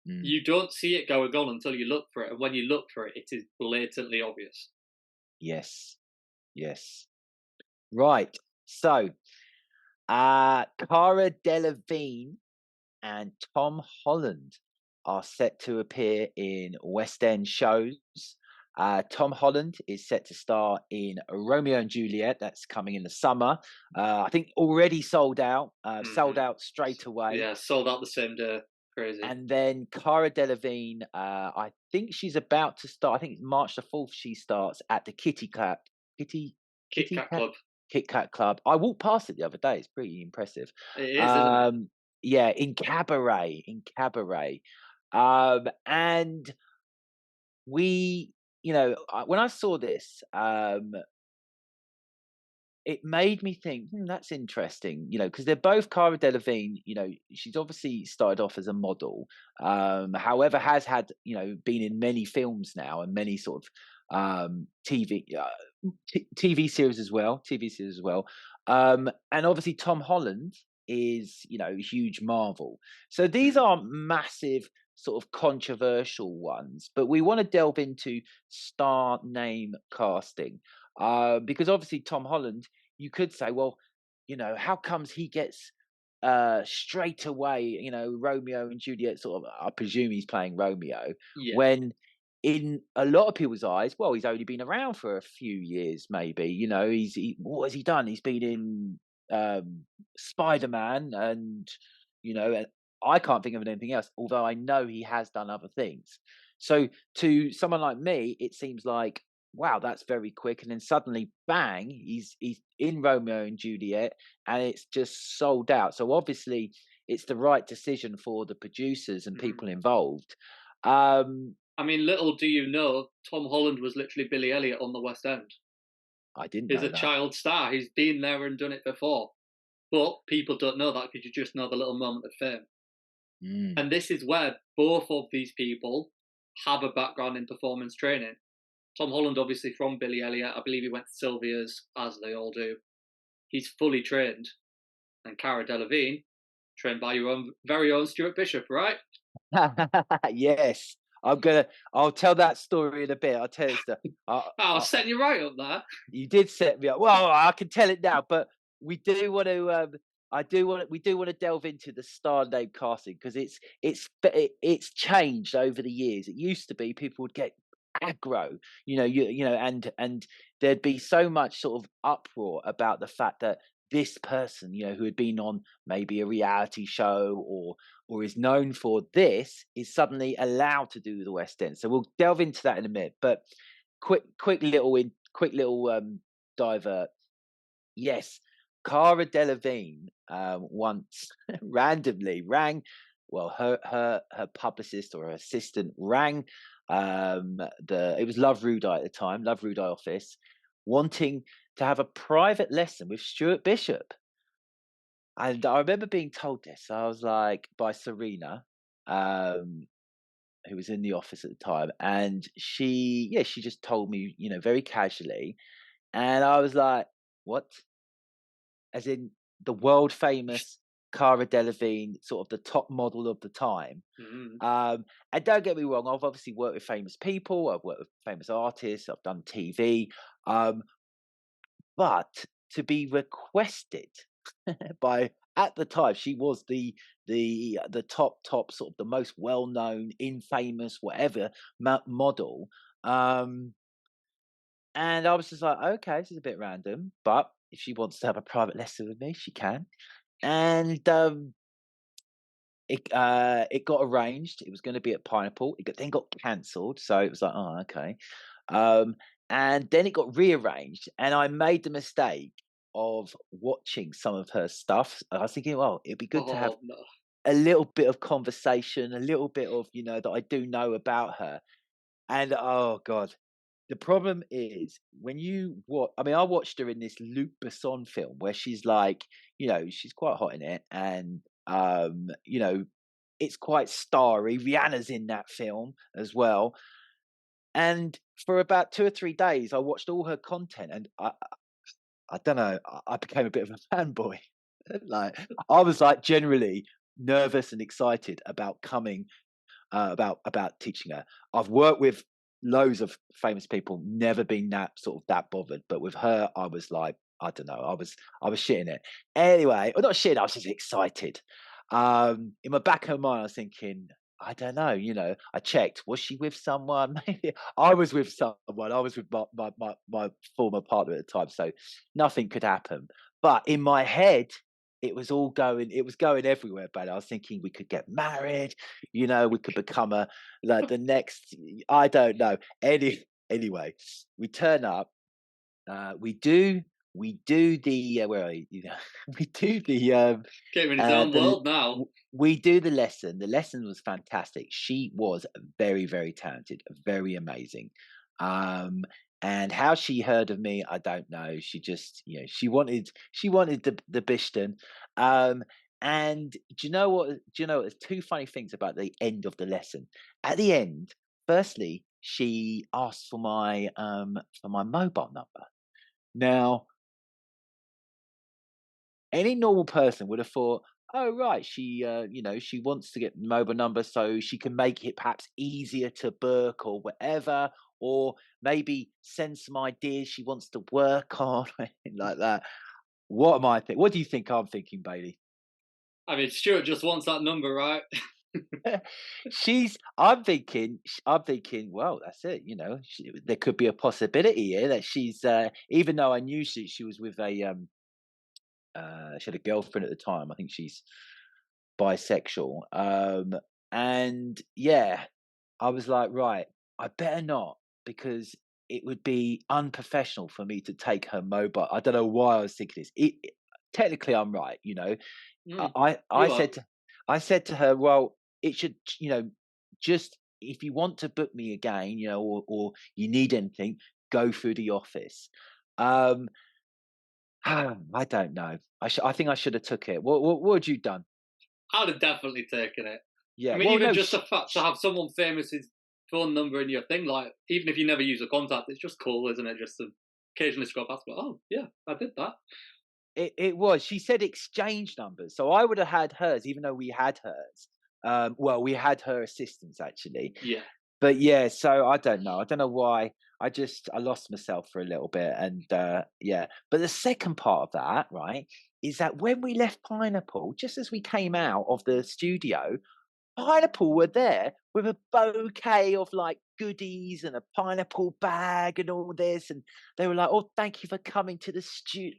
Mm, You don't see it going on until you look for it, and when you look for it, it is blatantly obvious. yes, yes, right. So, Cara Delevingne and Tom Holland are set to appear in West End shows. Tom Holland is set to star in Romeo and Juliet. That's coming in the summer. I think already sold out. Sold Hmm. out straight away. Yeah, sold out the same day. Crazy. And then Cara Delevingne, I think she's about to start. I think it's March the 4th. She starts at the Kitty Kit Kitty Kat Cat Club. Kit Kat Club. I walked past it the other day. It's pretty impressive. It is, isn't it? Um, yeah, in Cabaret, and we, when I saw this, it made me think, that's interesting, because they're both Cara Delevingne. She's obviously started off as a model, however, has had, been in many films now and many sort of TV series as well, and obviously Tom Holland is, a huge Marvel. So these Mm. are massive, sort of controversial ones, but we want to delve into star name casting, because obviously Tom Holland, you could say, well, how comes he gets straight away, Romeo and Juliet sort of, I presume he's playing Romeo, Yeah. when in a lot of people's eyes, well, he's only been around for a few years, maybe. What has he done? He's been in Spider-Man, and I can't think of anything else, although I know he has done other things. So to someone like me, it seems like, wow, that's very quick. And then suddenly, bang, he's in Romeo and Juliet, and it's just sold out. So obviously, it's the right decision for the producers and Mhm. people involved. Um, I mean, little do you know, Tom Holland was literally Billy Elliot on the West End. I didn't He's know a that. child star. He's been there and done it before. But people don't know that because you just know the little moment of fame. Mm. And this is where both of these people have a background in performance training. Tom Holland, obviously from Billy Elliot, I believe he went to Sylvia's, as they all do. He's fully trained. And Cara Delevingne, trained by your own very own Stuart Bishop, right? Yes, I'll tell that story in a bit. I'll tell you stuff. Oh, setting you right up there. You did set me up. Well, I can tell it now, but we do want to. We do want to delve into the star name casting, because it's changed over the years. It used to be people would get aggro, and there'd be so much sort of uproar about the fact that this person, who had been on maybe a reality show or is known for this, is suddenly allowed to do the West End. So we'll delve into that in a minute. But quick little divert. Yes, Cara Delevingne once randomly rang. Well, her publicist or her assistant rang it was Love Rudai at the time, Love Rudai office, wanting to have a private lesson with Stuart Bishop. And I remember being told this. I was like, by Serena, um, who was in the office at the time, and she just told me, very casually, and I was like, "What?" As in the world famous Cara Delevingne, sort of the top model of the time. Mm. And don't get me wrong, I've obviously worked with famous people, I've worked with famous artists, I've done TV, um, but to be requested by, at the time, she was the top sort of the most well known, infamous, whatever model. Um, And I was just like, okay, this is a bit random, but if she wants to have a private lesson with me, she can. And it got arranged. It was going to be at Pineapple. Then got cancelled, so it was like, oh, okay. Um, and then it got rearranged, and I made the mistake of watching some of her stuff. I was thinking, well, it'd be good to have Oh no. a little bit of conversation, a little bit of that I do know about her. And oh god, the problem is when you watch. I mean, I watched her in this Luc Besson film where she's like, she's quite hot in it, and it's quite starry. Rihanna's in that film as well, and for about 2 or 3 days, I watched all her content, and I don't know, I became a bit of a fanboy. Like I was like generally nervous and excited about coming about teaching her. I've worked with loads of famous people, never been that bothered, but with her, I was like, I don't know, I was shitting it. Anyway, or not shitting, I was just excited. In my back of my mind, I was thinking, I don't know, I checked, was she with someone? Maybe I was with someone. I was with my former partner at the time, so nothing could happen. But in my head, it was all going, it was going everywhere, but I was thinking we could get married, we could become like the next, I don't know. Anyway, we turn up, we do the, where are you? We do the, Came in his own the world now. we do the lesson. The lesson was fantastic. She was very, very talented, very amazing. Um, and how she heard of me, I don't know. She just, she wanted the Bishton. Um, and do you know what? Do you know? There's two funny things about the end of the lesson. At the end, firstly, she asked for my mobile number. Now, any normal person would have thought, "Oh, right, she wants to get the mobile number so she can make it perhaps easier to book or whatever, or maybe send some ideas she wants to work on, or anything like that." What am I think? What do you think I'm thinking, Bailey? I mean, Stuart just wants that number, right? I'm thinking, well, that's it. There could be a possibility here that she's, even though I knew she was with she had a girlfriend at the time. I think she's bisexual. And yeah, I was like, right, I better not, because it would be unprofessional for me to take her mobile. I don't know why I was thinking this. Technically, I'm right. Mm, I you are. said to her, well, it should, just if you want to book me again, or you need anything, go through the office. Um, I don't know. I think I should have took it. What had you done? I'd have definitely taken it. I Yeah. mean, Well, even no. just the fact to have someone famous's phone number in your thing, like, even if you never use a contact, it's just cool, isn't it? Just to occasionally scroll past, but, oh, yeah, I did that. It was. She said exchange numbers, so I would have had hers, even though we had hers. Well, we had her assistants actually, Yeah. but yeah. So I don't know. I don't know why. I lost myself for a little bit, and yeah. But the second part of that, right, is that when we left Pineapple, just as we came out of the studio, Pineapple were there with a bouquet of like goodies and a pineapple bag and all this, and they were like, "Oh, thank you for coming to the studio."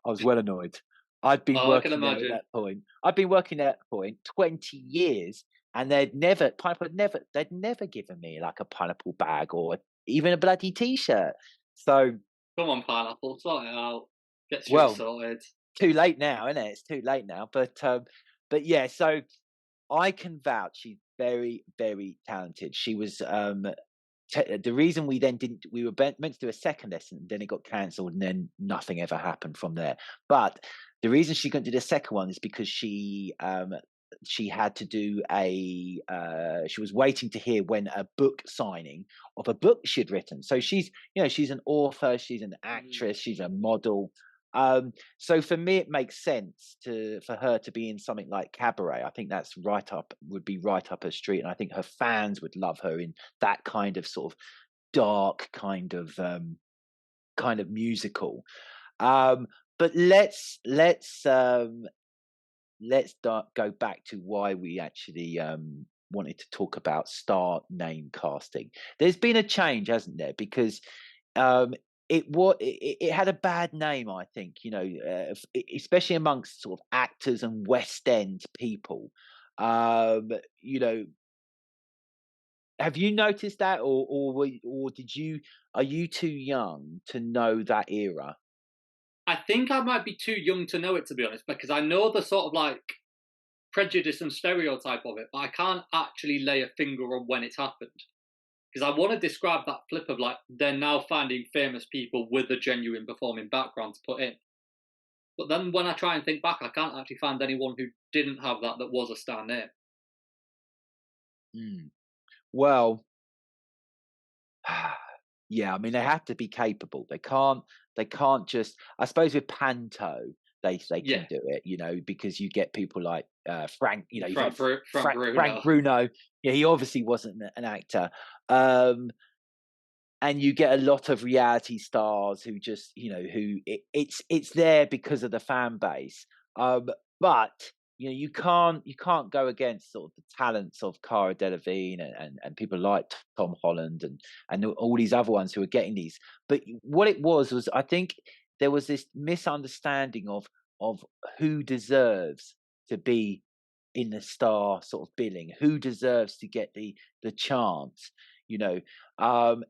I was well annoyed. I'd been Oh, I can working there at imagine. that point. I'd been working there at that point 20 years, and they'd never given me like a pineapple bag or even a bloody t-shirt. So, Come on, Pineapple, sort it out. Get Stuart well, sorted. too late now, isn't it? It's too late now. But yeah. So I can vouch she's very, very talented. She was the reason we then didn't we were meant to do a second lesson, then it got cancelled, and then nothing ever happened from there. But the reason she couldn't do the second one is because she had to do she was waiting to hear when a book signing of a book she'd written. So she's an author, she's an Mm. actress, she's a model. So for me it makes sense for her to be in something like Cabaret. I think that's would be right up her street, and I think her fans would love her in that kind of sort of dark kind of musical. But go back to why we actually wanted to talk about star name casting. There's been a change, hasn't there? Because um, it had a bad name, I think. Especially amongst sort of actors and West End people. Um, you know, have you noticed that, or did you? Are you too young to know that era? I think I might be too young to know it, to be honest, because I know the sort of like prejudice and stereotype of it, but I can't actually lay a finger on when it's happened. Because I want to describe that flip of like they're now finding famous people with a genuine performing background to put in. But then when I try and think back, I can't actually find anyone who didn't have that was a star name. Mm. Well, yeah, I mean, they have to be capable. They can't just, I suppose with Panto, they Yeah, can do it, because you get people like, Frank, you've had Frank Frank Bruno. Bruno. Yeah, he obviously wasn't an actor. Um, and you get a lot of reality stars who just, it's there because of the fan base. But you can't go against sort of the talents of Cara Delevingne and people like Tom Holland and all these other ones who are getting these. But what it was I think there was this misunderstanding of who deserves to be in the star sort of billing, who deserves to get the chance. You know,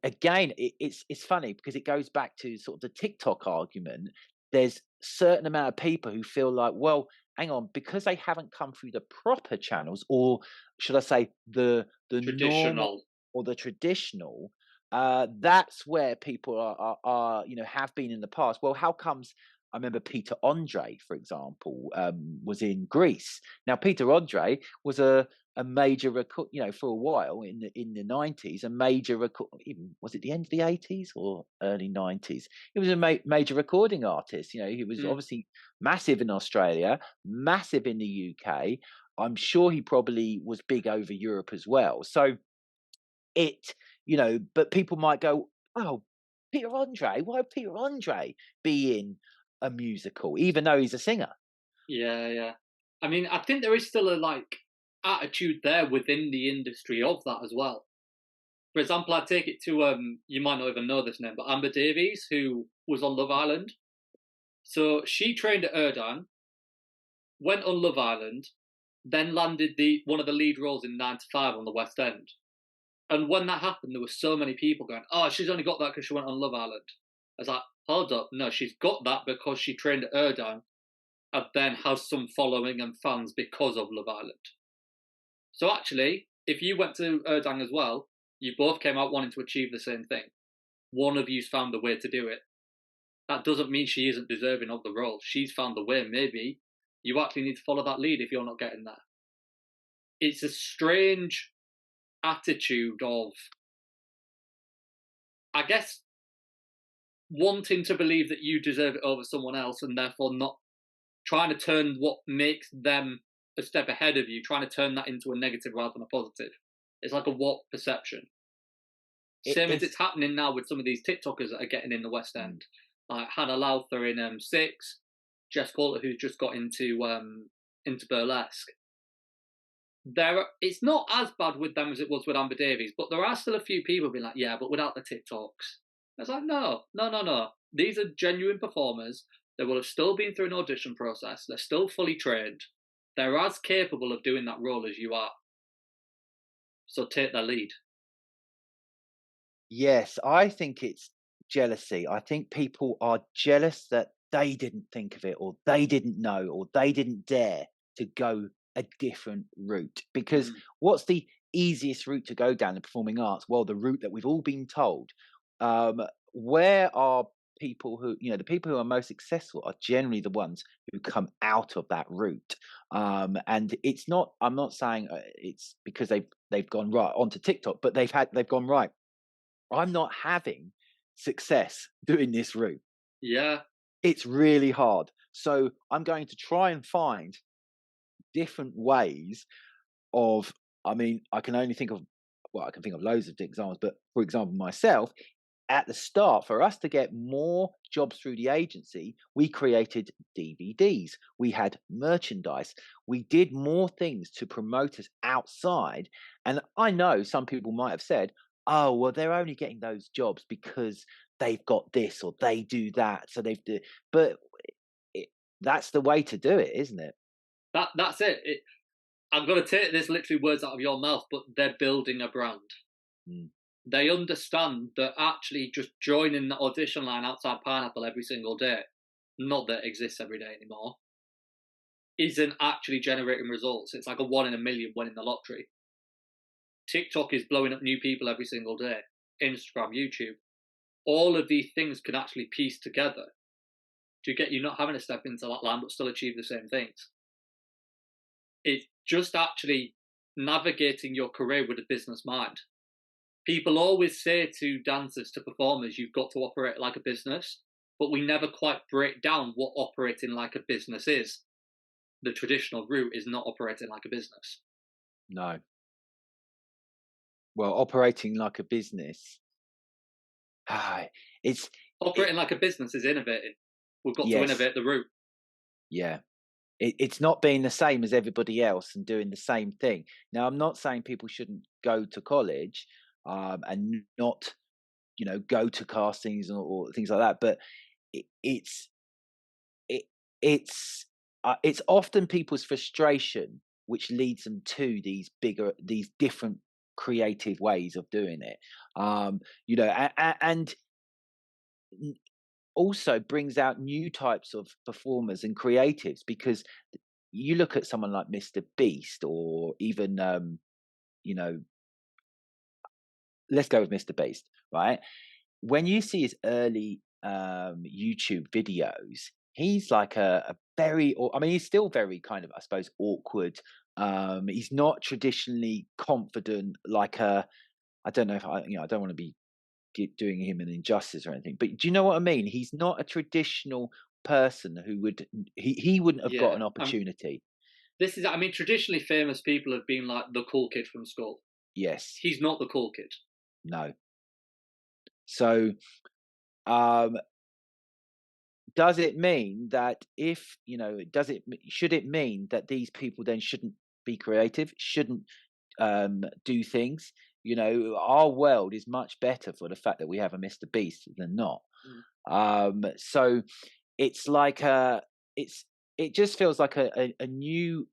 again, it's funny because it goes back to sort of the TikTok argument. There's certain amount of people who feel like, well, hang on, because they haven't come through the proper channels, or should I say the normal Traditional. or the traditional, that's where people are, have been in the past. Well, how comes? I remember Peter Andre, for example, was in Greece. Now, Peter Andre was a major record, for a while in the 90s, a major record. Even was it the end of the 80s or early 90s? He was a major recording artist. He was Mm. obviously massive in Australia, massive in the UK. I'm sure he probably was big over Europe as well. So it, but people might go, "Oh, Peter Andre, why would Peter Andre be in a musical, even though he's a singer?" Yeah, yeah. I mean, I think there is still a like attitude there within the industry of that as well. For example, I take it to you might not even know this name, but Amber Davies, who was on Love Island. So she trained at Erdan, went on Love Island, then landed the one of the lead roles in 9 to 5 on the West End. And when that happened, there were so many people going, "Oh, she's only got that because she went on Love Island." I was like, "Hold up, no, she's got that because she trained at Erdan and then has some following and fans because of Love Island." So actually, if you went to Erdang as well, you both came out wanting to achieve the same thing. One of you's found the way to do it. That doesn't mean she isn't deserving of the role. She's found the way. Maybe you actually need to follow that lead if you're not getting there. It's a strange attitude of, I guess, wanting to believe that you deserve it over someone else and therefore not trying to turn what makes them a step ahead of you, trying to turn that into a negative rather than a positive. It's like a warped perception. It, Same as it's it's happening now with some of these TikTokers that are getting in the West mm, End, like Hannah Lowther in Six, Jess Coulter who's just got into burlesque. It's not as bad with them as it was with Amber Davies, but there are still a few people being like, yeah, but without the TikToks. It's like, no, no, no, no. These are genuine performers. They will have still been through an audition process. They're still fully trained. They're as capable of doing that role as you are. So take their lead. yes, I think it's jealousy. I think people are jealous that they didn't think of it, or they didn't know, or they didn't dare to go a different route. Because Mm. what's the easiest route to go down in performing arts? Well, the route that we've all been told. Um, where are people who, the people who are most successful are generally the ones who come out of that route. And it's not, I'm not saying it's because they've gone right onto TikTok, but they've gone right. I'm not having success doing this route. Yeah, It's really hard. So I'm going to try and find different ways of, I mean, I can only think of, well, I can think of loads of examples, but for example, myself, at the start, for us to get more jobs through the agency, we created DVDs, we had merchandise, we did more things to promote us outside. And I know some people might have said, "Oh, well, they're only getting those jobs because they've got this or they do that." So they've do, but it, that's the way to do it, isn't it? that's it. I'm going to take this literally words out of your mouth, but they're building a brand. Mm. They understand that actually just joining the audition line outside Pineapple every single day, not that it exists every day anymore, isn't actually generating results. It's like a 1 in a million winning the lottery. TikTok is blowing up new people every single day. Instagram, YouTube. All of these things can actually piece together to get you not having to step into that line but still achieve the same things. It's just actually navigating your career with a business mind. People always say to dancers, to performers, you've got to operate like a business, but we never quite break down what operating like a business is. The traditional route is not operating like a business. No. Well, operating like a business. Ah, it's it, Operating like a business is innovating. We've got to yes, innovate the route. yeah. It's not being the same as everybody else and doing the same thing. Now, I'm not saying people shouldn't go to college and not, go to castings or things like that. But it's it. it's often people's frustration which leads them to these different creative ways of doing it. And also brings out new types of performers and creatives, because you look at someone like Mr. Beast, or even you know, let's go with Mr. Beast, right? When you see his early YouTube videos, he's like a very, I mean, he's still very kind of, I suppose, awkward. He's not traditionally confident, like I don't know if I don't want to be doing him an injustice or anything, but do you know what I mean? He's not a traditional person who would, he wouldn't have got Yeah. an opportunity. This is, I mean, traditionally famous people have been like the cool kid from school. Yes, He's not the cool kid. no. So, um, does it mean that if should it mean that these people then shouldn't be creative, shouldn't do things? Our world is much better for the fact that we have a Mr. Beast than not. So it's like it just feels like a new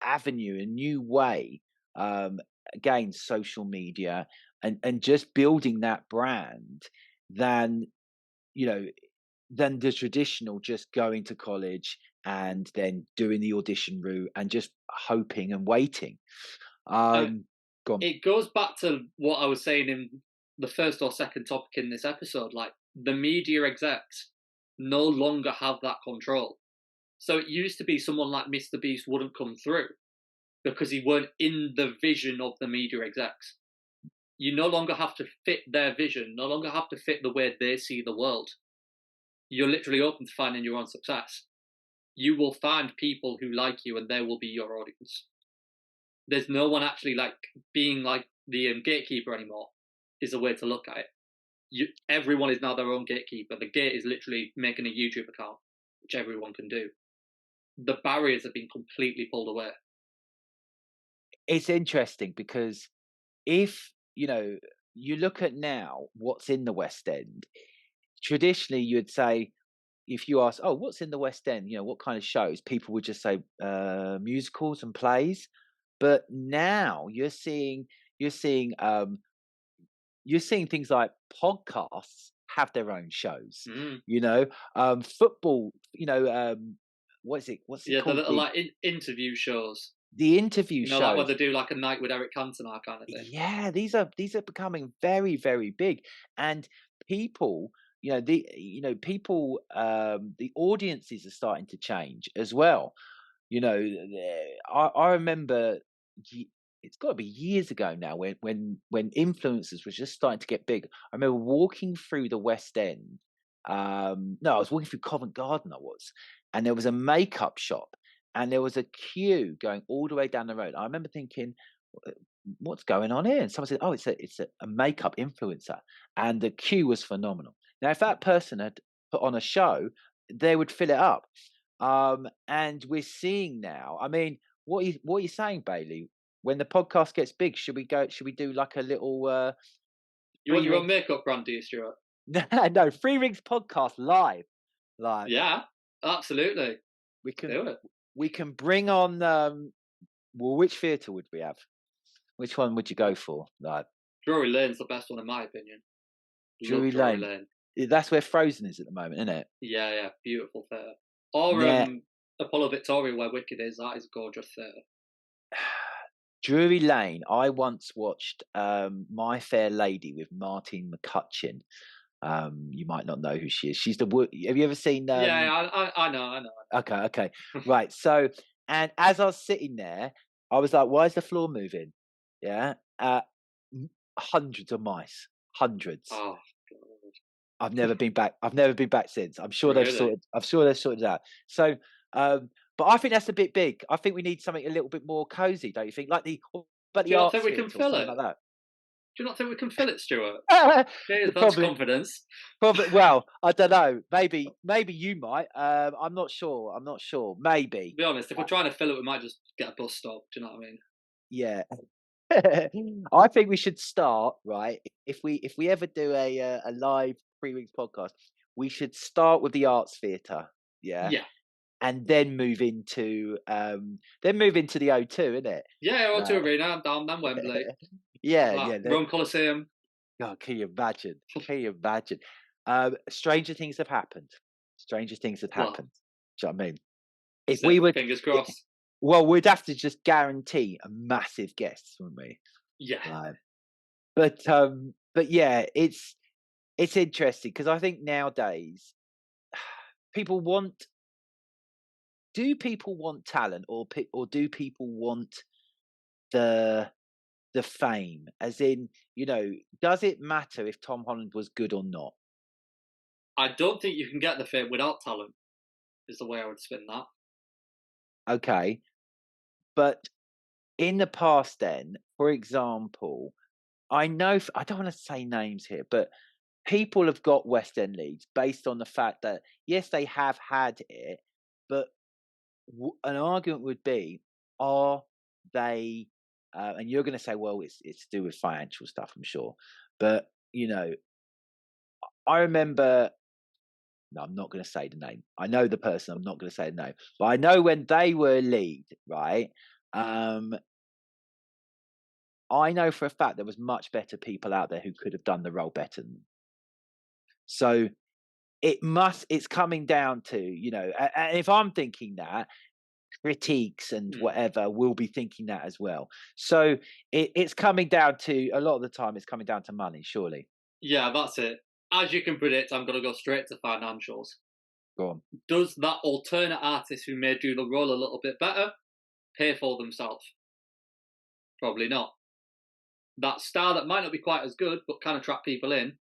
avenue, a new way, again, social media, and just building that brand, than you know than the traditional just going to college and then doing the audition route and just hoping and waiting. Uh, Gone. it goes back to what I was saying in the first or second topic in this episode. Like, the media execs no longer have that control. So it used to be someone like Mr. Beast wouldn't come through because he weren't in the vision of the media execs. You no longer have to fit their vision, no longer have to fit the way they see the world. You're literally open to finding your own success. You will find people who like you, and they will be your audience. There's no one actually like being like the gatekeeper anymore. Is a way to look at it. Everyone is now their own gatekeeper. The gate is literally making a YouTube account, which everyone can do. The barriers have been completely pulled away. It's interesting because if you look at now what's in the West End, traditionally you'd say, if you ask, oh, what's in the West End, what kind of shows, people would just say musicals and plays. But now you're seeing things like podcasts have their own shows. Football. What's it Yeah, the called? little like interview shows. The interview Like when shows. they do like a night with Eric Cantona kind of thing. Yeah, these are becoming very, very big, and people, the audiences are starting to change as well. I remember, it's got to be years ago now, when influencers was just starting to get big. I remember walking through the West End. No, I was walking through Covent Garden. I was, and there was a makeup shop, and there was a queue going all the way down the road. I remember thinking, what's going on here? And someone said, oh, it's a makeup influencer, and the queue was phenomenal. Now, if that person had put on a show, they would fill it up. And we're seeing now. I mean, what are you saying, Bailey? When the podcast gets big, should we do like a little You want your own rings? makeup brand, do you, Stuart? No, Free Rings podcast live. Yeah, absolutely. We can do it. We can bring on. Well, which theatre would we have? Which one would you go for? Like, Drury Lane's the best one in my opinion. Drury Lane. That's where Frozen is at the moment, isn't it? Yeah, beautiful theatre. Or Apollo Victoria, where Wicked is. That is a gorgeous theatre. Drury Lane. I once watched My Fair Lady with Martine McCutcheon. You might not know who she is. She's the. Have you ever seen? Yeah, I know. Okay, right. So, and as I was sitting there, I was like, "Why is the floor moving?" Yeah, hundreds of mice, hundreds. Oh, I've never been back. I've never been back since. I'm sure they've really? sorted. I'm sure they've sorted it out. So, but I think that's a bit big. I think we need something a little bit more cozy, don't you think? Like but the Do you not Arts think we Theatre can or fill something it? like that. Do you not think we can fill it, Stuart? Cheers, that's Probably, confidence. well, I don't know. Maybe you might. I'm not sure. Maybe. To be honest, if we're trying to fill it, we might just get a bus stop. Do you know what I mean? Yeah. I think we should start, right. If we ever do a live 3 weeks podcast, we should start with the Arts Theatre. Yeah. Yeah. and then move into the O2, isn't it? Yeah, O2 Like, Arena, I'm down, then Wembley. yeah, That yeah. Rome Coliseum. God, can you imagine? Can you imagine? Stranger things have happened. Stranger things have Well, happened. Do you know what I mean? If so we would, fingers crossed. well, we'd have to just guarantee a massive guest, wouldn't we? Yeah. Like, but yeah, it's interesting because I think nowadays people want. Do people want talent, or do people want the fame? As in, does it matter if Tom Holland was good or not? I don't think you can get the fame without talent, is the way I would spin that. Okay, but in the past, then, for example, I don't want to say names here, but people have got West End leads based on the fact that yes, they have had it, but an argument would be, are they? And you're going to say, well, it's to do with financial stuff, I'm sure, but I remember. No, I'm not going to say the name. I know the person. I'm not going to say the name, but I know when they were lead, right? Um, I know for a fact there was much better people out there who could have done the role better than them. So it's coming down to, and if I'm thinking that, critiques and Hmm. whatever will be thinking that as well. So it's coming down to, a lot of the time, it's coming down to money, surely. Yeah, that's it. As you can predict, I'm going to go straight to financials. Go on. Does that alternate artist who may do the role a little bit better pay for themselves? Probably not. That star that might not be quite as good but can attract people in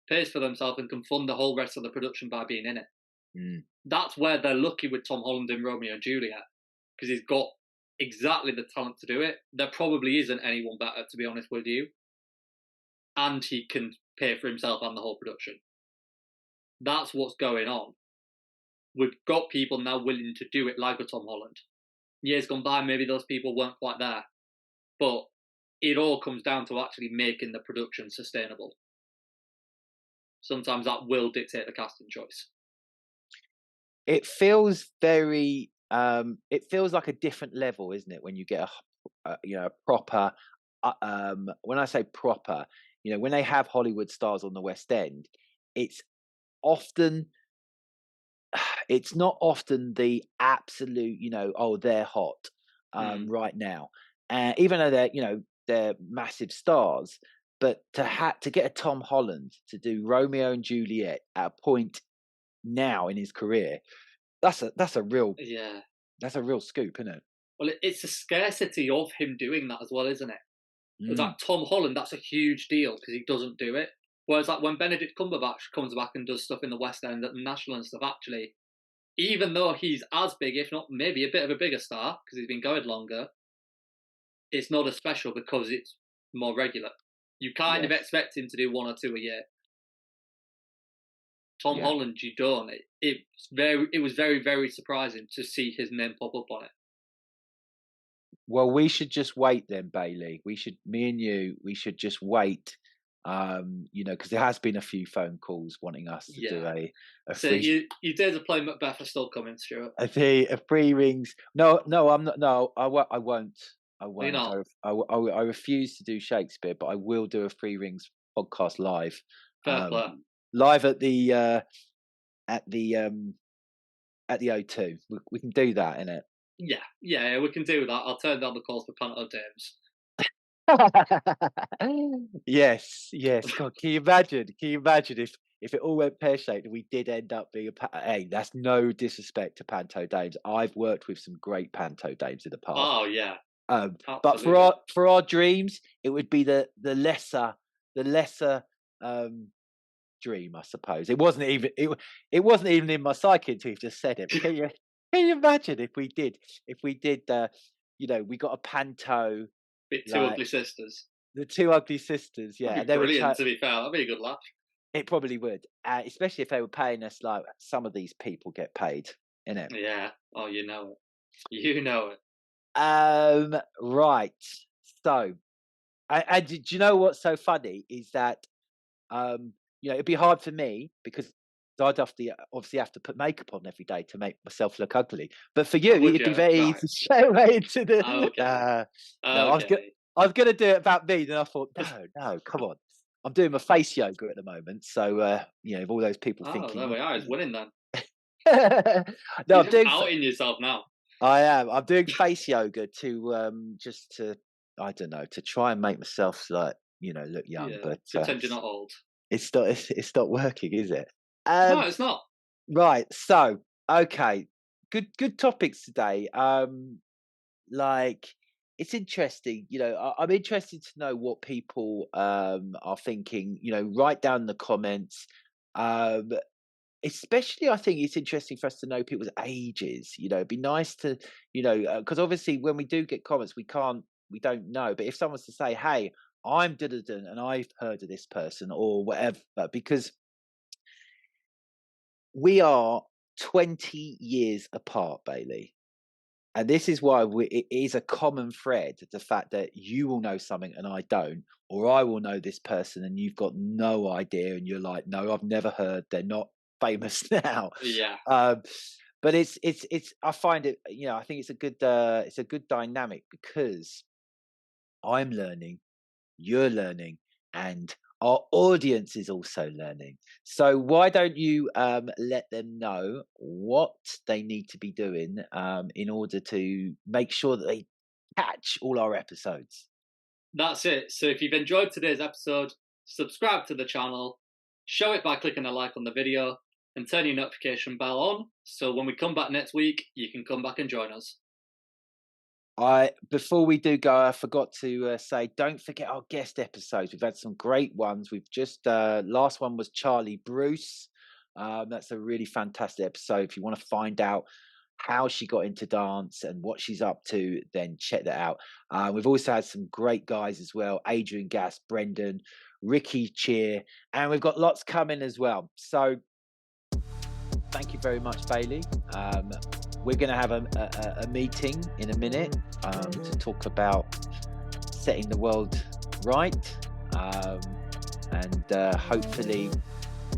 pays for themselves and can fund the whole rest of the production by being in it. Mm. That's where they're lucky with Tom Holland in Romeo and Juliet, because he's got exactly the talent to do it. There probably isn't anyone better, to be honest with you. And he can pay for himself and the whole production. That's what's going on. We've got people now willing to do it like a Tom Holland. Years gone by, maybe those people weren't quite there. But it all comes down to actually making the production sustainable. Sometimes that will dictate the casting choice. It feels very, it feels like a different level, isn't it? When you get a proper, when I say proper, when they have Hollywood stars on the West End, it's often, it's not often the absolute, oh, they're hot, Mm. right now, even though they're massive stars. But to get a Tom Holland to do Romeo and Juliet at a point now in his career, that's a real Yeah. that's a real scoop, isn't it? Well, it's a scarcity of him doing that as well, isn't it? Because Mm, that Tom Holland, that's a huge deal because he doesn't do it. Whereas like when Benedict Cumberbatch comes back and does stuff in the West End at the National and stuff, actually, even though he's as big, if not maybe a bit of a bigger star because he's been going longer, it's not as special because it's more regular. You kind of yes, expect him to do one or two a year. Tom yeah. Holland, you don't. It was very very surprising to see his name pop up on it. Well, we should just wait then, Bailey. Me and you, we should just wait. Because there has been a few phone calls wanting us to do Yeah. a So free you days of playing Macbeth are still coming, Stuart. a free rings. No, no, I'm not. No, I won't. I Are you won't. not? I refuse to do Shakespeare, but I will do a free rings podcast live, Fair play. live at the at the O2. We can do that, innit? Yeah, we can do that. I'll turn down the calls for Panto Dames. Yes, yes. God, can you imagine? Can you imagine if it all went pear shaped and we did end up being hey, that's no disrespect to Panto Dames. I've worked with some great Panto Dames in the past. Oh yeah, But for absolutely. our dreams, it would be the lesser um dream, I suppose. It wasn't even in my psyche until you just said it. But can you imagine if we did we got a panto, Bit two like ugly sisters. the two ugly sisters, That'd yeah, be and they were brilliant. To be fair, that'd be a good laugh. it probably would, especially if they were paying us like some of these people get paid, innit? Yeah. Oh, you know it. You know it. Right. So, and do you know what's so funny is that it'd be hard for me because So I'd obviously have to put makeup on every day to make myself look ugly. But for you, Would it'd be you? very easy Right. to show way into the. Okay. No, Okay. I was gonna do it about me. Then I thought, no, come on. I'm doing my face yoga at the moment, so with all those people Oh, thinking, there we are. He's winning then. no, You're I'm just doing. outing yourself now. I am. I'm doing face yoga to just to I don't know to try and make myself look young, Yeah. but Pretend you're not old. it's not working, is it? No, Um, it's not. right. So okay, good topics today. Like it's interesting. I'm interested to know what people are thinking. Write down in the comments. Um, Especially, I think it's interesting for us to know people's ages. It'd be nice to, because obviously when we do get comments, we don't know. But if someone's to say, "Hey, I'm da da da, and I've heard of this person or whatever," because we are 20 years apart, Bailey, and this is why it is a common thread: the fact that you will know something and I don't, or I will know this person and you've got no idea, and you're like, "No, I've never heard. They're not famous now." Yeah. Um, but it's I find it, I think it's a good dynamic because I'm learning, you're learning, and our audience is also learning. So why don't you let them know what they need to be doing in order to make sure that they catch all our episodes? That's it. So if you've enjoyed today's episode, subscribe to the channel, show it by clicking a like on the video, and turn your notification bell on so when we come back next week, you can come back and join us. Before we do go, I forgot to say, don't forget our guest episodes. We've had some great ones. We've just last one was Charlie Bruce. That's a really fantastic episode. If you want to find out how she got into dance and what she's up to, then check that out. We've also had some great guys as well: Adrian Gass, Brendan, Ricky Cheer, and we've got lots coming as well. So thank you very much, Bailey. We're going to have a meeting in a minute to talk about setting the world right, and hopefully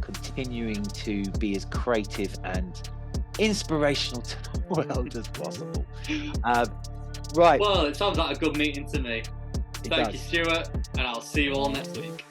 continuing to be as creative and inspirational to the world as possible. Right. Well, it sounds like a good meeting to me. Thank you, does. Stuart, and I'll see you all next week.